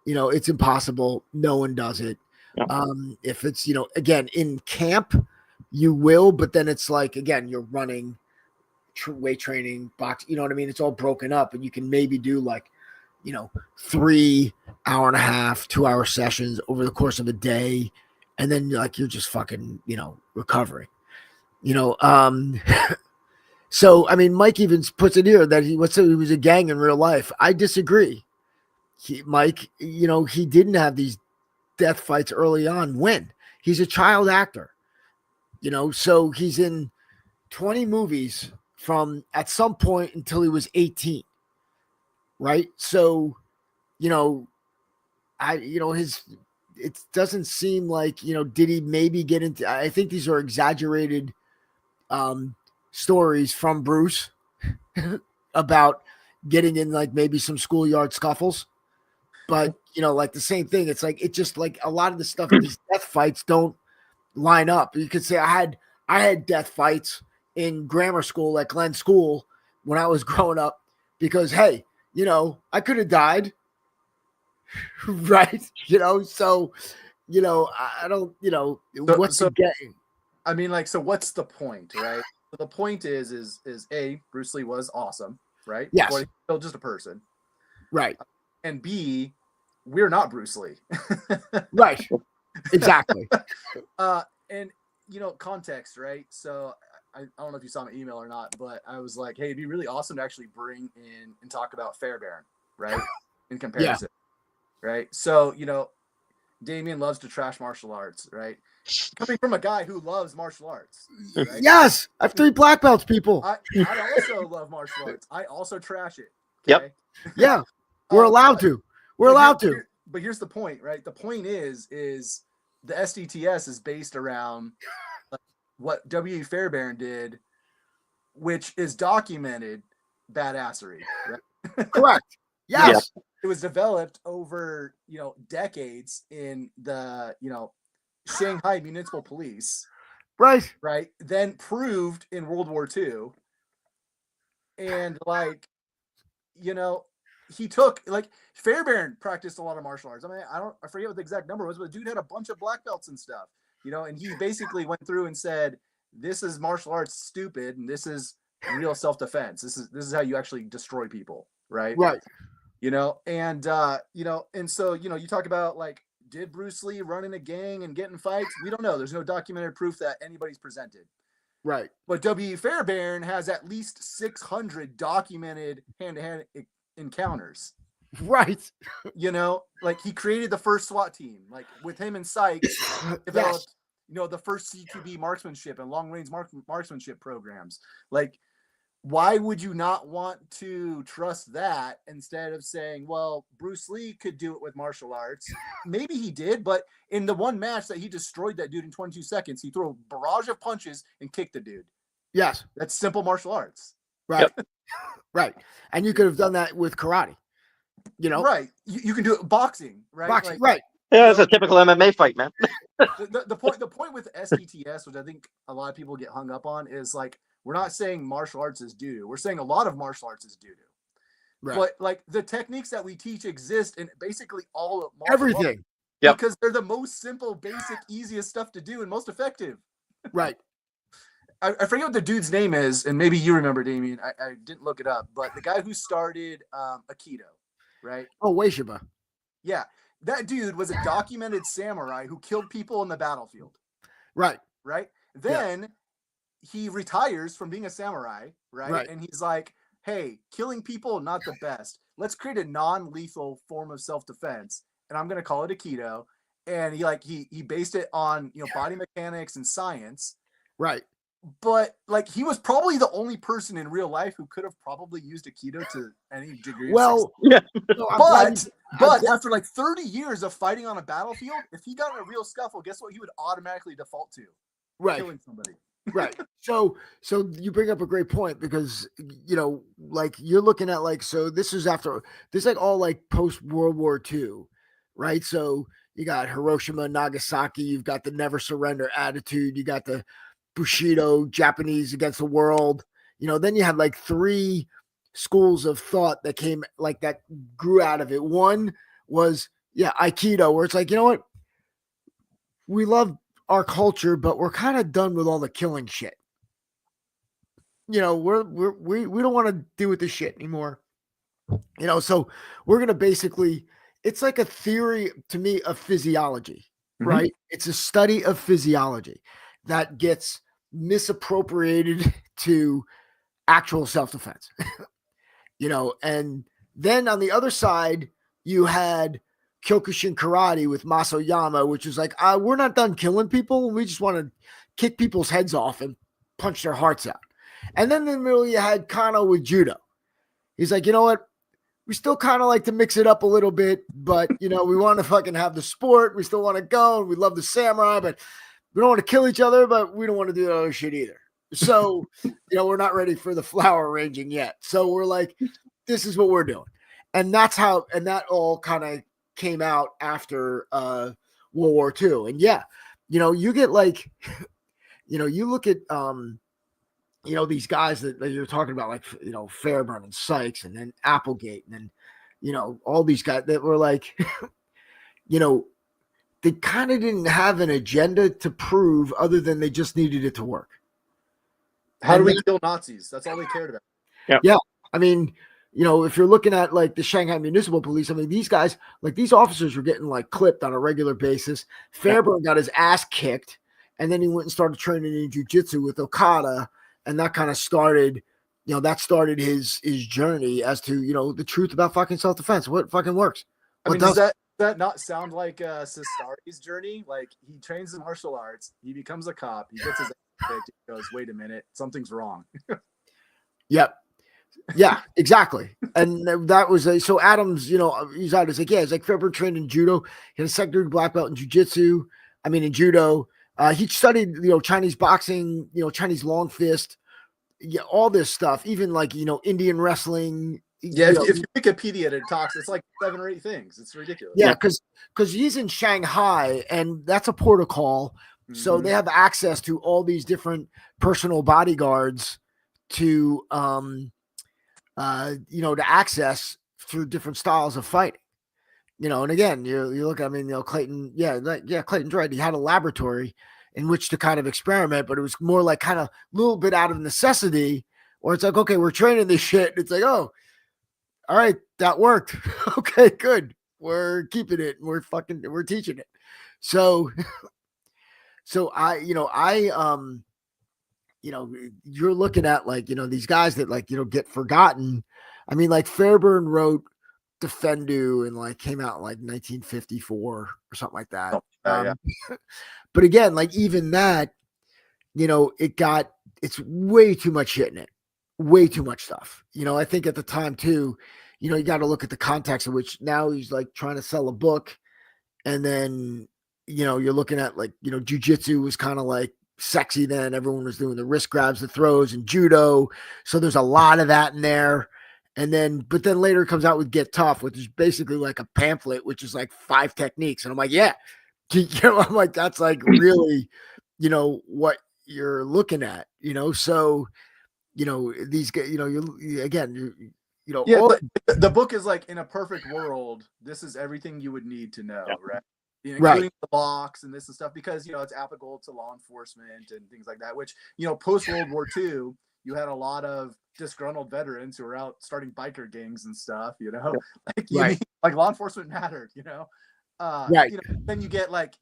it's impossible. No one does it. Yeah. If it's, again, in camp, you will, but then it's like, again, you're running, weight training, box, you know what I mean? It's all broken up, and you can maybe do like, 3 hour and a half, 2 hour sessions over the course of a day. And then like, you're just fucking, recovering, so, I mean, Mike even puts it here that he was a gang in real life. I disagree. Mike, he didn't have these death fights early on. When he's a child actor, so he's in 20 movies from at some point until he was 18. Right. So, it doesn't seem like, did he maybe get into, I think these are exaggerated, stories from Bruce about getting in like maybe some schoolyard scuffles, but like the same thing. It's like, it just like a lot of the stuff, these death fights don't line up. You could say I had death fights in grammar school at Glen School when I was growing up because, hey, I could have died. Right. So, I don't, what's the game? I mean, like, so what's the point, right? The point is A, Bruce Lee was awesome, right? Yes. Well, he's still just a person. Right. And B, we're not Bruce Lee. Right. Exactly. And, context, right? So I don't know if you saw my email or not, but I was like, hey, it'd be really awesome to actually bring in and talk about Fairbairn, right? In comparison. Yeah. Right. So, Damian loves to trash martial arts, right? Coming from a guy who loves martial arts. Right? Yes. I have 3 black belts, people. I also love martial arts. I also trash it. Yep. Okay? Yeah. We're allowed to. We're allowed to. But here's the point, right? The point is the SDTS is based around what W. Fairbairn did, which is documented badassery, right? Correct. Yes. Yeah. It was developed over, decades in the, Shanghai Municipal Police. Right. Right. Then proved in World War II. And he took Fairbairn practiced a lot of martial arts. I mean, I forget what the exact number was, but the dude had a bunch of black belts and stuff, and he basically went through and said, this is martial arts stupid. And this is real self-defense. This is how you actually destroy people. Right. Right. And so, you talk about did Bruce Lee run in a gang and get in fights? We don't know. There's no documented proof that anybody's presented. Right. But W. Fairbairn has at least 600 documented hand-to-hand encounters. Right. He created the first SWAT team, with him and Sykes developed, the first C2B marksmanship and long-range marksmanship programs. Why would you not want to trust that instead of saying, well, Bruce Lee could do it with martial arts? Maybe he did, but in the one match that he destroyed that dude in 22 seconds, he threw a barrage of punches and kicked the dude. Yes. That's simple martial arts. Right. Yep. Right. And you could have done that with karate, Right. You can do it boxing, right? Boxing, right. Yeah, it's a typical MMA fight, man. The point with STTS, which I think a lot of people get hung up on, is like we're not saying martial arts is doo-doo. We're saying a lot of martial arts is doo-doo. Right. But like the techniques that we teach exist in basically all of martial arts because they're the most simple, basic, easiest stuff to do and most effective. Right. I forget what the dude's name is, and maybe you remember, Damian. I didn't look it up, but the guy who started Aikido, right? Oh, Weishiba. Yeah. That dude was a documented samurai who killed people in the battlefield. Right. Right. Then he retires from being a samurai. Right. And he's like, hey, killing people, not the best. Let's create a non-lethal form of self-defense. And I'm going to call it Aikido. And he based it on, body mechanics and science. Right. But like he was probably the only person in real life who could have probably used Aikido to any degree. Well, but after like 30 years of fighting on a battlefield, if he got in a real scuffle, guess what he would automatically default to? Right. Killing somebody. Right. So you bring up a great point because, like you're looking at this is like all like post World War II, right? So you got Hiroshima, Nagasaki, you've got the never surrender attitude, you got the Bushido, Japanese against the world. Then you had like 3 schools of thought that came like that grew out of it. One was Aikido, where it's like, what? We love our culture, but we're kind of done with all the killing shit. We don't want to deal with this shit anymore. So we're going to basically, it's like a theory to me of physiology, right? It's a study of physiology that gets misappropriated to actual self-defense, and then on the other side, you had Kyokushin karate with Masoyama, which is like, we're not done killing people. We just want to kick people's heads off and punch their hearts out. And then in the middle, you had Kano with judo. He's like, you know what? We still kind of like to mix it up a little bit, but we want to fucking have the sport. We still want to go. And we love the samurai, but we don't want to kill each other, but we don't want to do that other shit either. So, we're not ready for the flower arranging yet. So we're like, this is what we're doing. And that all kind of came out after World War II. And you get like, you look at, these guys that you're talking about, like, Fairburn and Sykes and then Applegate and then, all these guys that were like, they kind of didn't have an agenda to prove other than they just needed it to work. How do we kill Nazis? That's all they cared about. Yeah. I mean, if you're looking at like the Shanghai Municipal Police, I mean, these guys, like these officers were getting like clipped on a regular basis. Fairburn got his ass kicked, and then he went and started training in jiu-jitsu with Okada, and that kind of started, that started his journey as to, the truth about fucking self-defense. What fucking works? Does that not sound like Cestari's journey? Like he trains in martial arts, he becomes a cop, he gets his ass kicked, he goes, wait a minute, something's wrong. Yep. Yeah, exactly. And that was so Adams, he's out. It's like, it's like Fairburn trained in judo. He had a second degree black belt in jiu-jitsu. I mean, in judo. He studied, Chinese boxing, Chinese long fist, all this stuff, even like, Indian wrestling. Yeah, if you Wikipedia it talks, it's like 7 or 8 things. It's ridiculous. Yeah, because he's in Shanghai, and that's a protocol. So they have access to all these different personal bodyguards to to access through different styles of fighting, and again, you look, I mean, Clayton, Clayton Dredd, he had a laboratory in which to kind of experiment, but it was more like kind of a little bit out of necessity, or it's like, okay, we're training this shit. It's like, oh, all right, that worked. Okay, good. We're keeping it. We're teaching it. So you're looking at like, these guys that like, get forgotten. I mean, like Fairburn wrote Defendu and like came out in like 1954 or something like that. But again, like even that, it's way too much shit in it, way too much stuff. I think at the time too, you got to look at the context in which now he's like trying to sell a book. And then, you're looking at like, jujitsu was kind of like sexy then. Everyone was doing the wrist grabs, the throws, and judo. So there's a lot of that in there. but then later it comes out with Get Tough, which is basically like a pamphlet, which is like 5 techniques. And I'm like, yeah, I'm like, that's like really, what you're looking at, so, these guys, yeah, the book is like, in a perfect world, this is everything you would need to know, right? Including the box and this and stuff, because it's applicable to law enforcement and things like that, which post World War II, you had a lot of disgruntled veterans who were out starting biker gangs and stuff, like law enforcement mattered, then you get like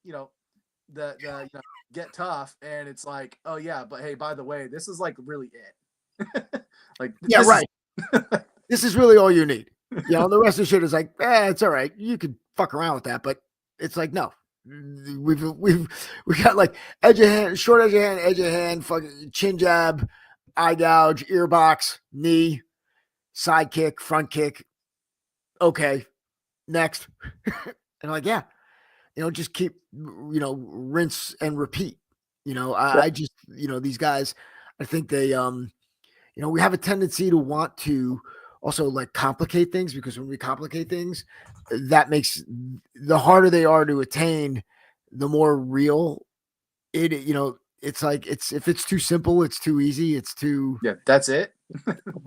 the Get Tough, and it's like, oh yeah, but hey, by the way, this is like really it. Like, yeah, right. This is really all you need. The rest of the shit is like, it's all right. You could fuck around with that, but it's like, no, we got like edge of hand, short edge of hand, fucking chin jab, eye gouge, ear box, knee, side kick, front kick. Okay, next. And like, yeah, just keep, rinse and repeat. I just, these guys, I think they, we have a tendency to want to also like complicate things, because when we complicate things, that makes the harder they are to attain, the more real it, it's like, if it's too simple, it's too easy. It's too, that's it.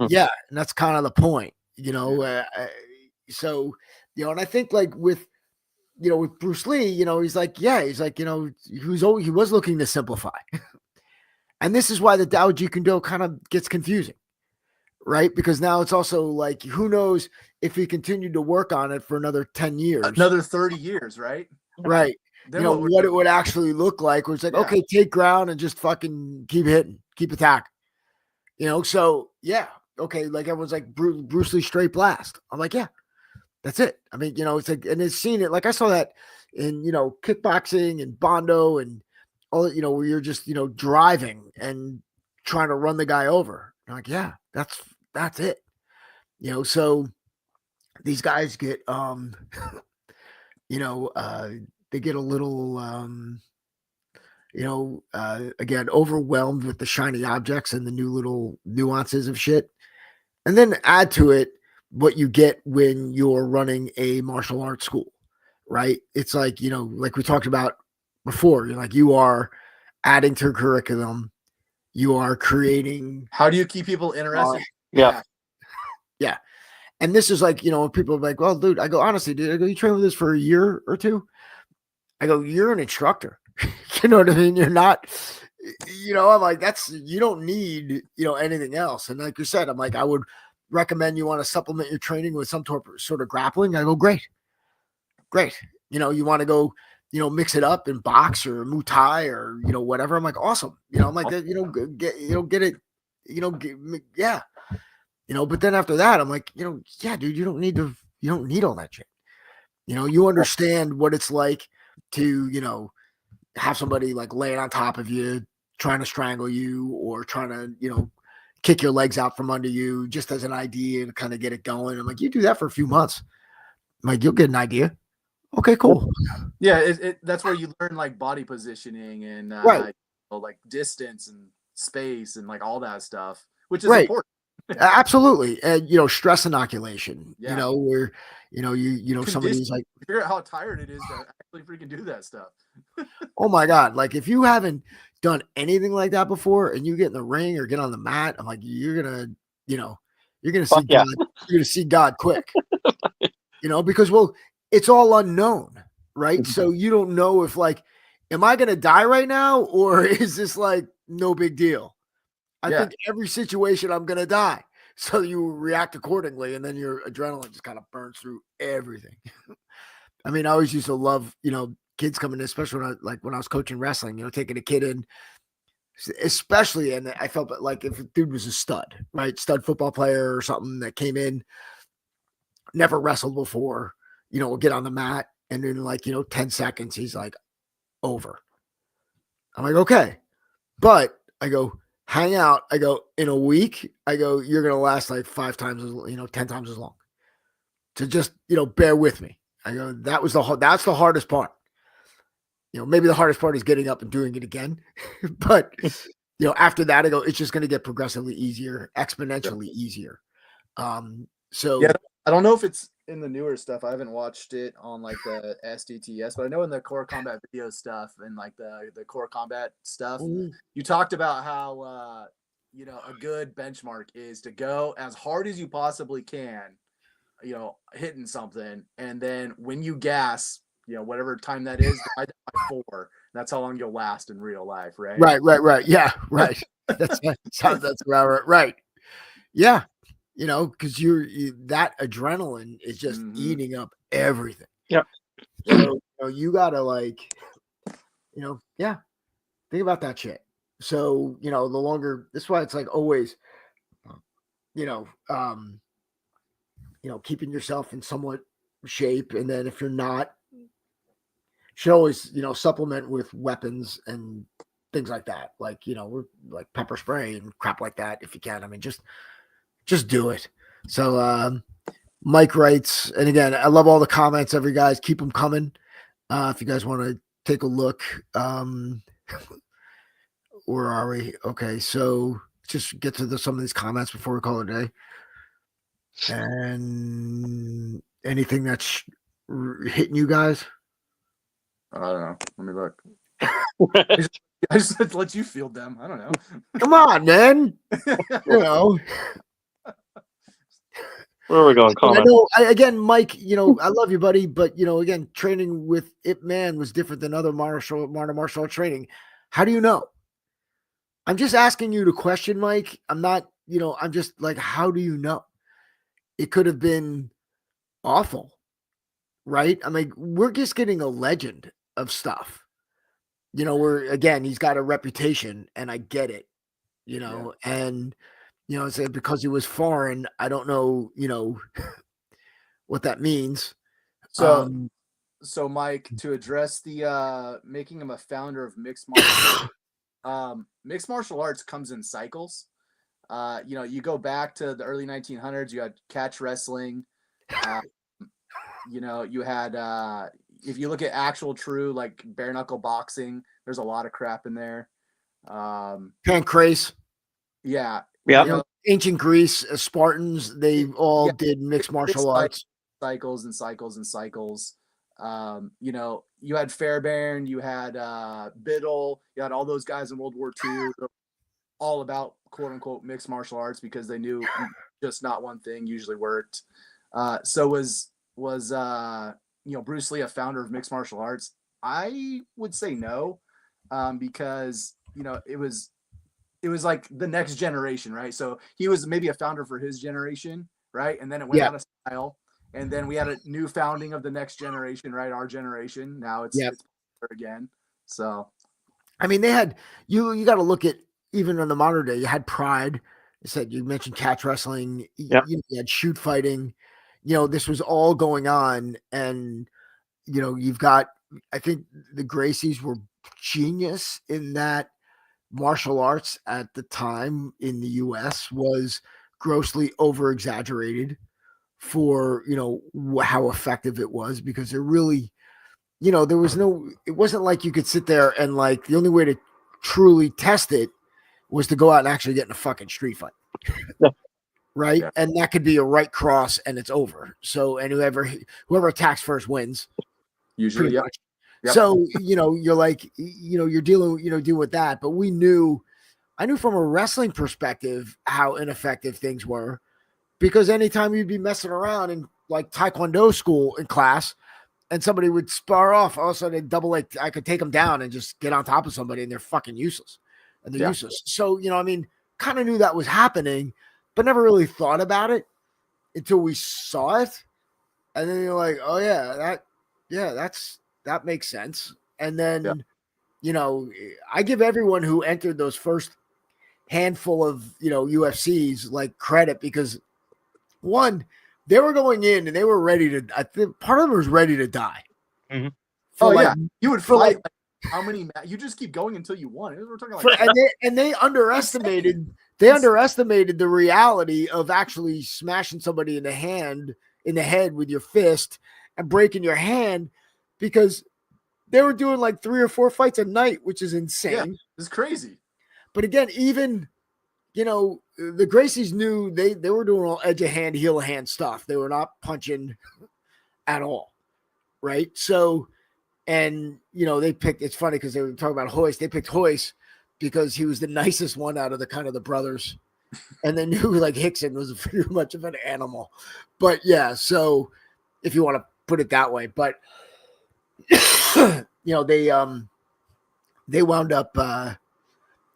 Yeah. And that's kind of the point, so, and I think like with Bruce Lee, he's like, he was looking to simplify. And this is why the Tao Jeet Do kind of gets confusing, right? Because now it's also like, who knows if he continued to work on it for another 10 years, another 30 years, right? Right. Then what it would actually look like, where it's like, okay, take ground and just fucking keep hitting, keep attacking, so yeah. Okay. Like everyone's like Bruce Lee straight blast. I'm like, yeah, that's it. I mean, it's like, and it's seen it. Like I saw that in, kickboxing and Bondo and all, where you're just, driving and trying to run the guy over. I'm like, yeah, that's it. So these guys get, they get a little, again, overwhelmed with the shiny objects and the new little nuances of shit. And then add to it what you get when you're running a martial arts school, right? It's like, like we talked about before, you are adding to curriculum. You are creating. How do you keep people interested? Yeah. And this is like, people are like, well, dude, I go, honestly, dude, I go, you train with this for a year or two? I go, you're an instructor. You know what I mean? You're not, I'm like, you don't need, anything else. And like you said, I'm like, I would recommend you want to supplement your training with some sort of grappling. I go, great. You want to go, mix it up in box or Muay Thai or, whatever. I'm like, awesome. I'm like, get it, yeah. But then after that, I'm like, yeah, dude, you don't need all that shit. You understand what it's like to, have somebody like laying on top of you, trying to strangle you or trying to, kick your legs out from under you just as an idea and kind of get it going. I'm like, you do that for a few months. I'm like, you'll get an idea. Okay, cool. Yeah. That's where you learn like body positioning and right. Like distance and space and like all that stuff, which is important. Absolutely. And, stress inoculation, where, somebody's like, figure out how tired it is to actually freaking do that stuff. Oh my God. Like if you haven't done anything like that before and you get in the ring or get on the mat, I'm like, you're going to see God. You're going to see God quick, because, well, it's all unknown. Right. Mm-hmm. So you don't know if like, am I going to die right now? Or is this like no big deal? I think every situation I'm going to die. So you react accordingly. And then your adrenaline just kind of burns through everything. I mean, I always used to love, kids coming in, especially when I was coaching wrestling, taking a kid in, especially. And I felt like if a dude was a stud, right? Stud football player or something that came in, never wrestled before, will get on the mat. And in 10 seconds, he's like over. I'm like, okay. But I go, hang out. I go, in a week, I go, you're going to last like 5 times, 10 times as long. So just, bear with me. I go, that's the hardest part. Maybe the hardest part is getting up and doing it again. But, after that, I go, it's just going to get progressively easier, exponentially easier. So yeah, I don't know if it's in the newer stuff. I haven't watched it on like the SDTS, but I know in the core combat video stuff and like the core combat stuff, you talked about how a good benchmark is to go as hard as you possibly can, hitting something, and then when you gas, whatever time that is, divide that by 4. That's how long you'll last in real life, right? Right. Yeah, right. That's about right. Yeah, because that adrenaline is just eating up everything. Yep. So you gotta think about that shit. So the longer, that's why it's like always, keeping yourself in somewhat shape, and then if you're not, should always supplement with weapons and things like that, like like pepper spray and crap like that if you can. I mean, just do it. So Mike writes, and again, I love all the comments. Every guys, keep them coming. If you guys want to take a look, where are we? Okay, so just get to some of these comments before we call it a day. And anything that's hitting you guys? I don't know. Let me look. I just let you field them. I don't know. Come on, man. Where are we going, Colin? Again, Mike, I love you, buddy, but again, training with Ip Man was different than other martial art training. How do you know? I'm just asking you to question, Mike. I'm not, I'm just like, how do you know? It could have been awful, right? I mean, we're just getting a legend of stuff. Again, he's got a reputation, and I get it, and it's because he was foreign. I don't know, what that means. So Mike, to address the making him a founder of mixed martial arts, mixed martial arts comes in cycles. You go back to the early 1900s, you had catch wrestling. You had if you look at actual true like bare knuckle boxing, there's a lot of crap in there. Pancrase. Yeah. Ancient Greece, Spartans, they all did mixed martial arts. Cycles and cycles and cycles. You had Fairbairn, you had Biddle, you had all those guys in World War II, all about quote unquote mixed martial arts because they knew just not one thing usually worked. So was Bruce Lee a founder of mixed martial arts? I would say no, because it was like the next generation, right? So he was maybe a founder for his generation, right? And then it went out of style. And then we had a new founding of the next generation, right? Our generation. Now it's again. So, I mean, they had you got to look at even in the modern day. You had Pride. You mentioned catch wrestling. You had shoot fighting. This was all going on, and you've got. I think the Gracies were genius in that martial arts at the time in the U.S. was grossly over exaggerated for how effective it was, because there really there was it wasn't like you could sit there and like the only way to truly test it was to go out and actually get in a fucking street fight. Right. Yeah. And that could be a right cross and it's over. So, and whoever attacks first wins usually. Yep. So, you're like, you're dealing with that, but I knew from a wrestling perspective how ineffective things were, because anytime you'd be messing around in like Taekwondo school in class and somebody would spar off, all of a sudden double leg, I could take them down and just get on top of somebody and they're fucking useless. And they're useless. So, kind of knew that was happening, but never really thought about it until we saw it. And then you're like, oh yeah, that makes sense. And then, I give everyone who entered those first handful of, UFCs like credit, because one, they were going in and they were ready to, I think part of them was ready to die. Mm-hmm. You would fight how many you just keep going until you won. We're talking like and they underestimated the reality of actually smashing somebody in the head with your fist and breaking your hand, because they were doing like 3 or 4 fights a night, which is insane. Yeah, it's crazy. But again, even you know, the Gracies knew they were doing all edge of hand, heel of hand stuff. They were not punching at all, right? So, and you know, they picked. It's funny because they were talking about Hoist. They picked Hoist because he was the nicest one out of the kind of the brothers, and they knew like Hickson was pretty much of an animal. But yeah, so if you want to put it that way, but you know, they wound up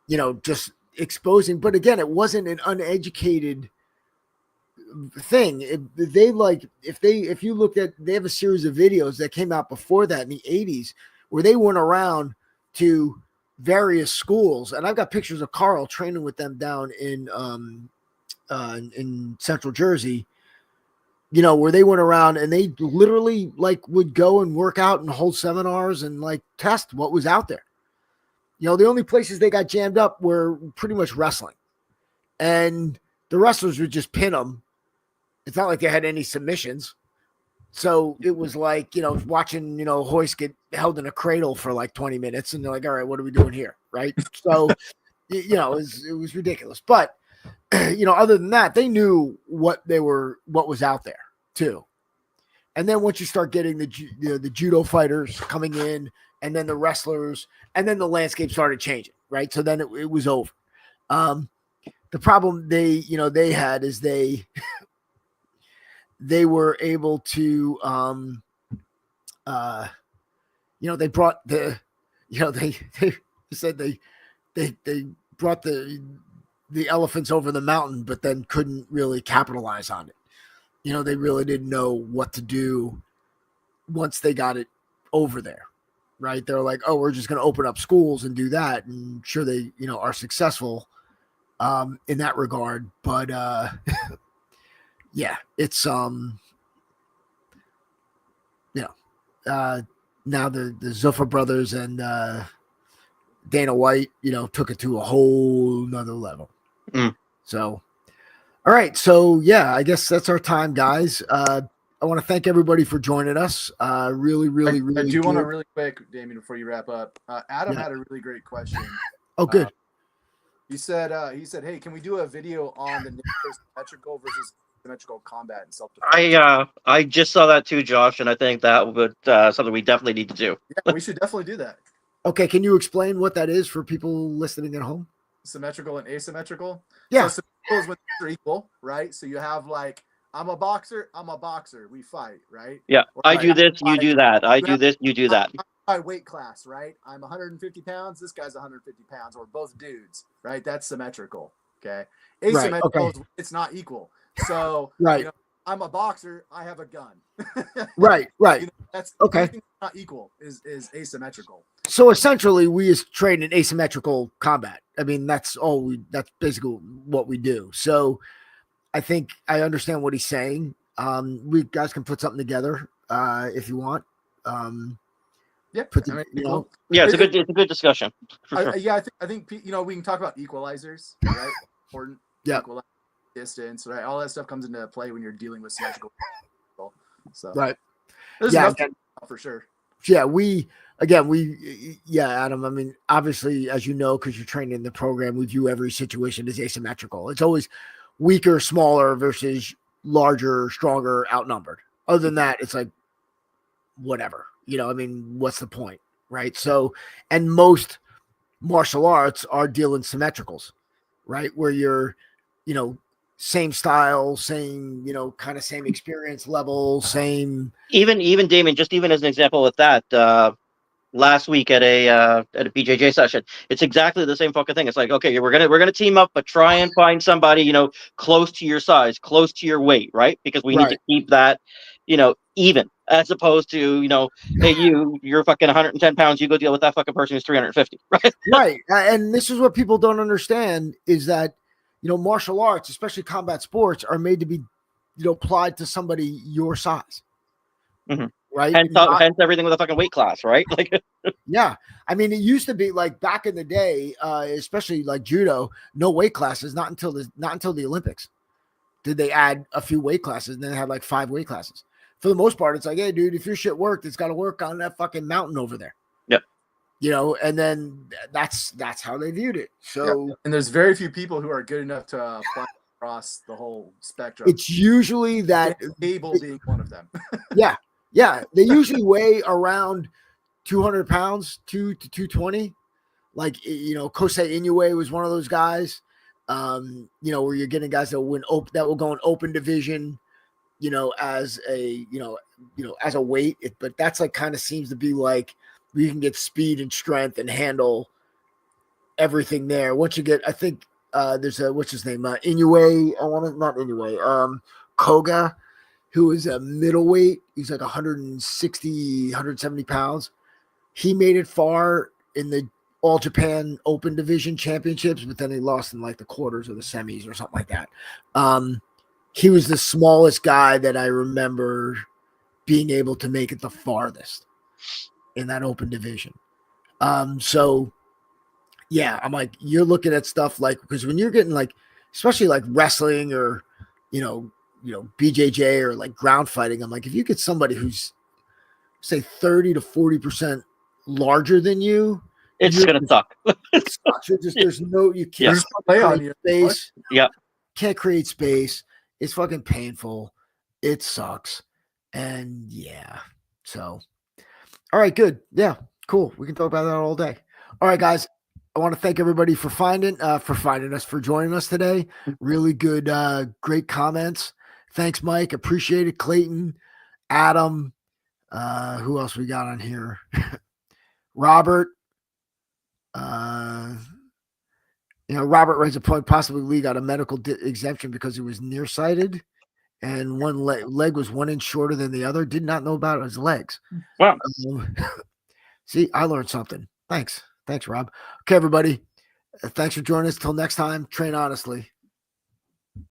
you know, just exposing. But again, it wasn't an uneducated thing. If you look at, they have a series of videos that came out before that in the 80s where they went around to various schools, and I've got pictures of Carl training with them down in Central Jersey, you know, where they went around and they literally like would go and work out and hold seminars and like test what was out there. You know, the only places they got jammed up were pretty much wrestling, and the wrestlers would just pin them. It's not like they had any submissions. So it was like, you know, watching, you know, Hoist get held in a cradle for like 20 minutes, and they're like, all right, what are we doing here? Right. So, you know, it was ridiculous. But, you know, other than that, they knew what was out there too. And then once you start getting the judo fighters coming in, and then the wrestlers, and then the landscape started changing, right? So then it was over. The problem they had is they were able to, they brought the, they said they brought the elephants over the mountain, but then couldn't really capitalize on it. You know, they really didn't know what to do once they got it over there, right? They're like, oh, we're just going to open up schools and do that. And sure, they, you know, are successful in that regard. But yeah, it's, now the Zuffa brothers and Dana White, you know, took it to a whole nother level. So, all right. So yeah, I guess that's our time, guys. I want to thank everybody for joining us. Really. I do want to really quick, Damian, before you wrap up. Adam had a really great question. Oh, good. He said, hey, can we do a video on the symmetrical versus symmetrical combat and self-defense? I just saw that too, Josh, and I think that would something we definitely need to do. Yeah, we should definitely do that. Okay, can you explain what that is for people listening at home? Symmetrical and asymmetrical. Yeah. So symmetrical is when they're equal, right? So you have like, I'm a boxer, we fight, right? Yeah, or I do this, you do that. I do this, you do that. My weight class, right? I'm 150 pounds, this guy's 150 pounds, or both dudes, right? That's symmetrical, okay? Asymmetrical is it's not equal. So, right. You know, I'm a boxer, I have a gun. Right. You know, that's okay. Not equal is asymmetrical. So essentially, we is train in asymmetrical combat. I mean, that's basically what we do. So I think I understand what he's saying. We guys can put something together if you want. Yeah, it's a good discussion. Sure. Yeah, I think you know, we can talk about equalizers, right? Important. Yeah. Equalizer, distance, right? All that stuff comes into play when you're dealing with symmetrical. So right. There's enough for sure. Yeah, Adam. I mean, obviously, as you know, because you're trained in the program, we view every situation as asymmetrical. It's always weaker, smaller versus larger, stronger, outnumbered. Other than that, it's like whatever. You know, I mean, what's the point, right? So, and most martial arts are dealing symmetricals, right? Where you're, you know, same style, same, you know, kind of same experience level, same. Even Damian, just even as an example with that, last week at a BJJ session, it's exactly the same fucking thing. It's like, okay, we're gonna team up, but try and find somebody, you know, close to your size, close to your weight, right? Because we need to keep that, you know, even, as opposed to, you know, hey, you're fucking 110 pounds, you go deal with that fucking person who's 350, right? Right. And this is what people don't understand is that, you know, martial arts, especially combat sports, are made to be, you know, applied to somebody your size. Mm-hmm. Right. Hence everything with a fucking weight class, right? Like, yeah. I mean, it used to be like back in the day, especially like judo, no weight classes, not until the Olympics did they add a few weight classes, and then they had like 5 weight classes. For the most part, it's like, hey, dude, if your shit worked, it's got to work on that fucking mountain over there. Yep. and then that's how they viewed it. So, and there's very few people who are good enough to fly across the whole spectrum. It's usually that Abel being one of them. yeah. They usually weigh around 200 pounds, 2 to 220. Like, Kosei Inoue was one of those guys, where you're getting guys that will go in open division, as a, as a weight, but that's like kind of seems to be like you can get speed and strength and handle everything there. Once you get, I think there's what's his name? Inoue. Not Inoue. Koga, who is a middleweight. He's like 160, 170 pounds. He made it far in the All Japan Open Division Championships, but then he lost in like the quarters or the semis or something like that. He was the smallest guy that I remember being able to make it the farthest in that Open Division. So yeah, I'm like, you're looking at stuff like, because when you're getting like, especially like wrestling or, BJJ or like ground fighting, I'm like, if you get somebody who's say 30 to 40% larger than you, it's gonna suck. There's no, you can't create space. Yeah, can't create space. It's fucking painful. It sucks. And yeah, so all right, good. Yeah, cool. We can talk about that all day. All right, guys. I want to thank everybody for finding us, for joining us today. Really good, great comments. Thanks, Mike. Appreciate it. Clayton, Adam. Who else we got on here? Robert. Robert raised a point. Possibly Lee got a medical exemption because he was nearsighted, and one leg was 1 inch shorter than the other. Did not know about his legs. Wow. See, I learned something. Thanks, Rob. Okay, everybody. Thanks for joining us. Till next time. Train honestly.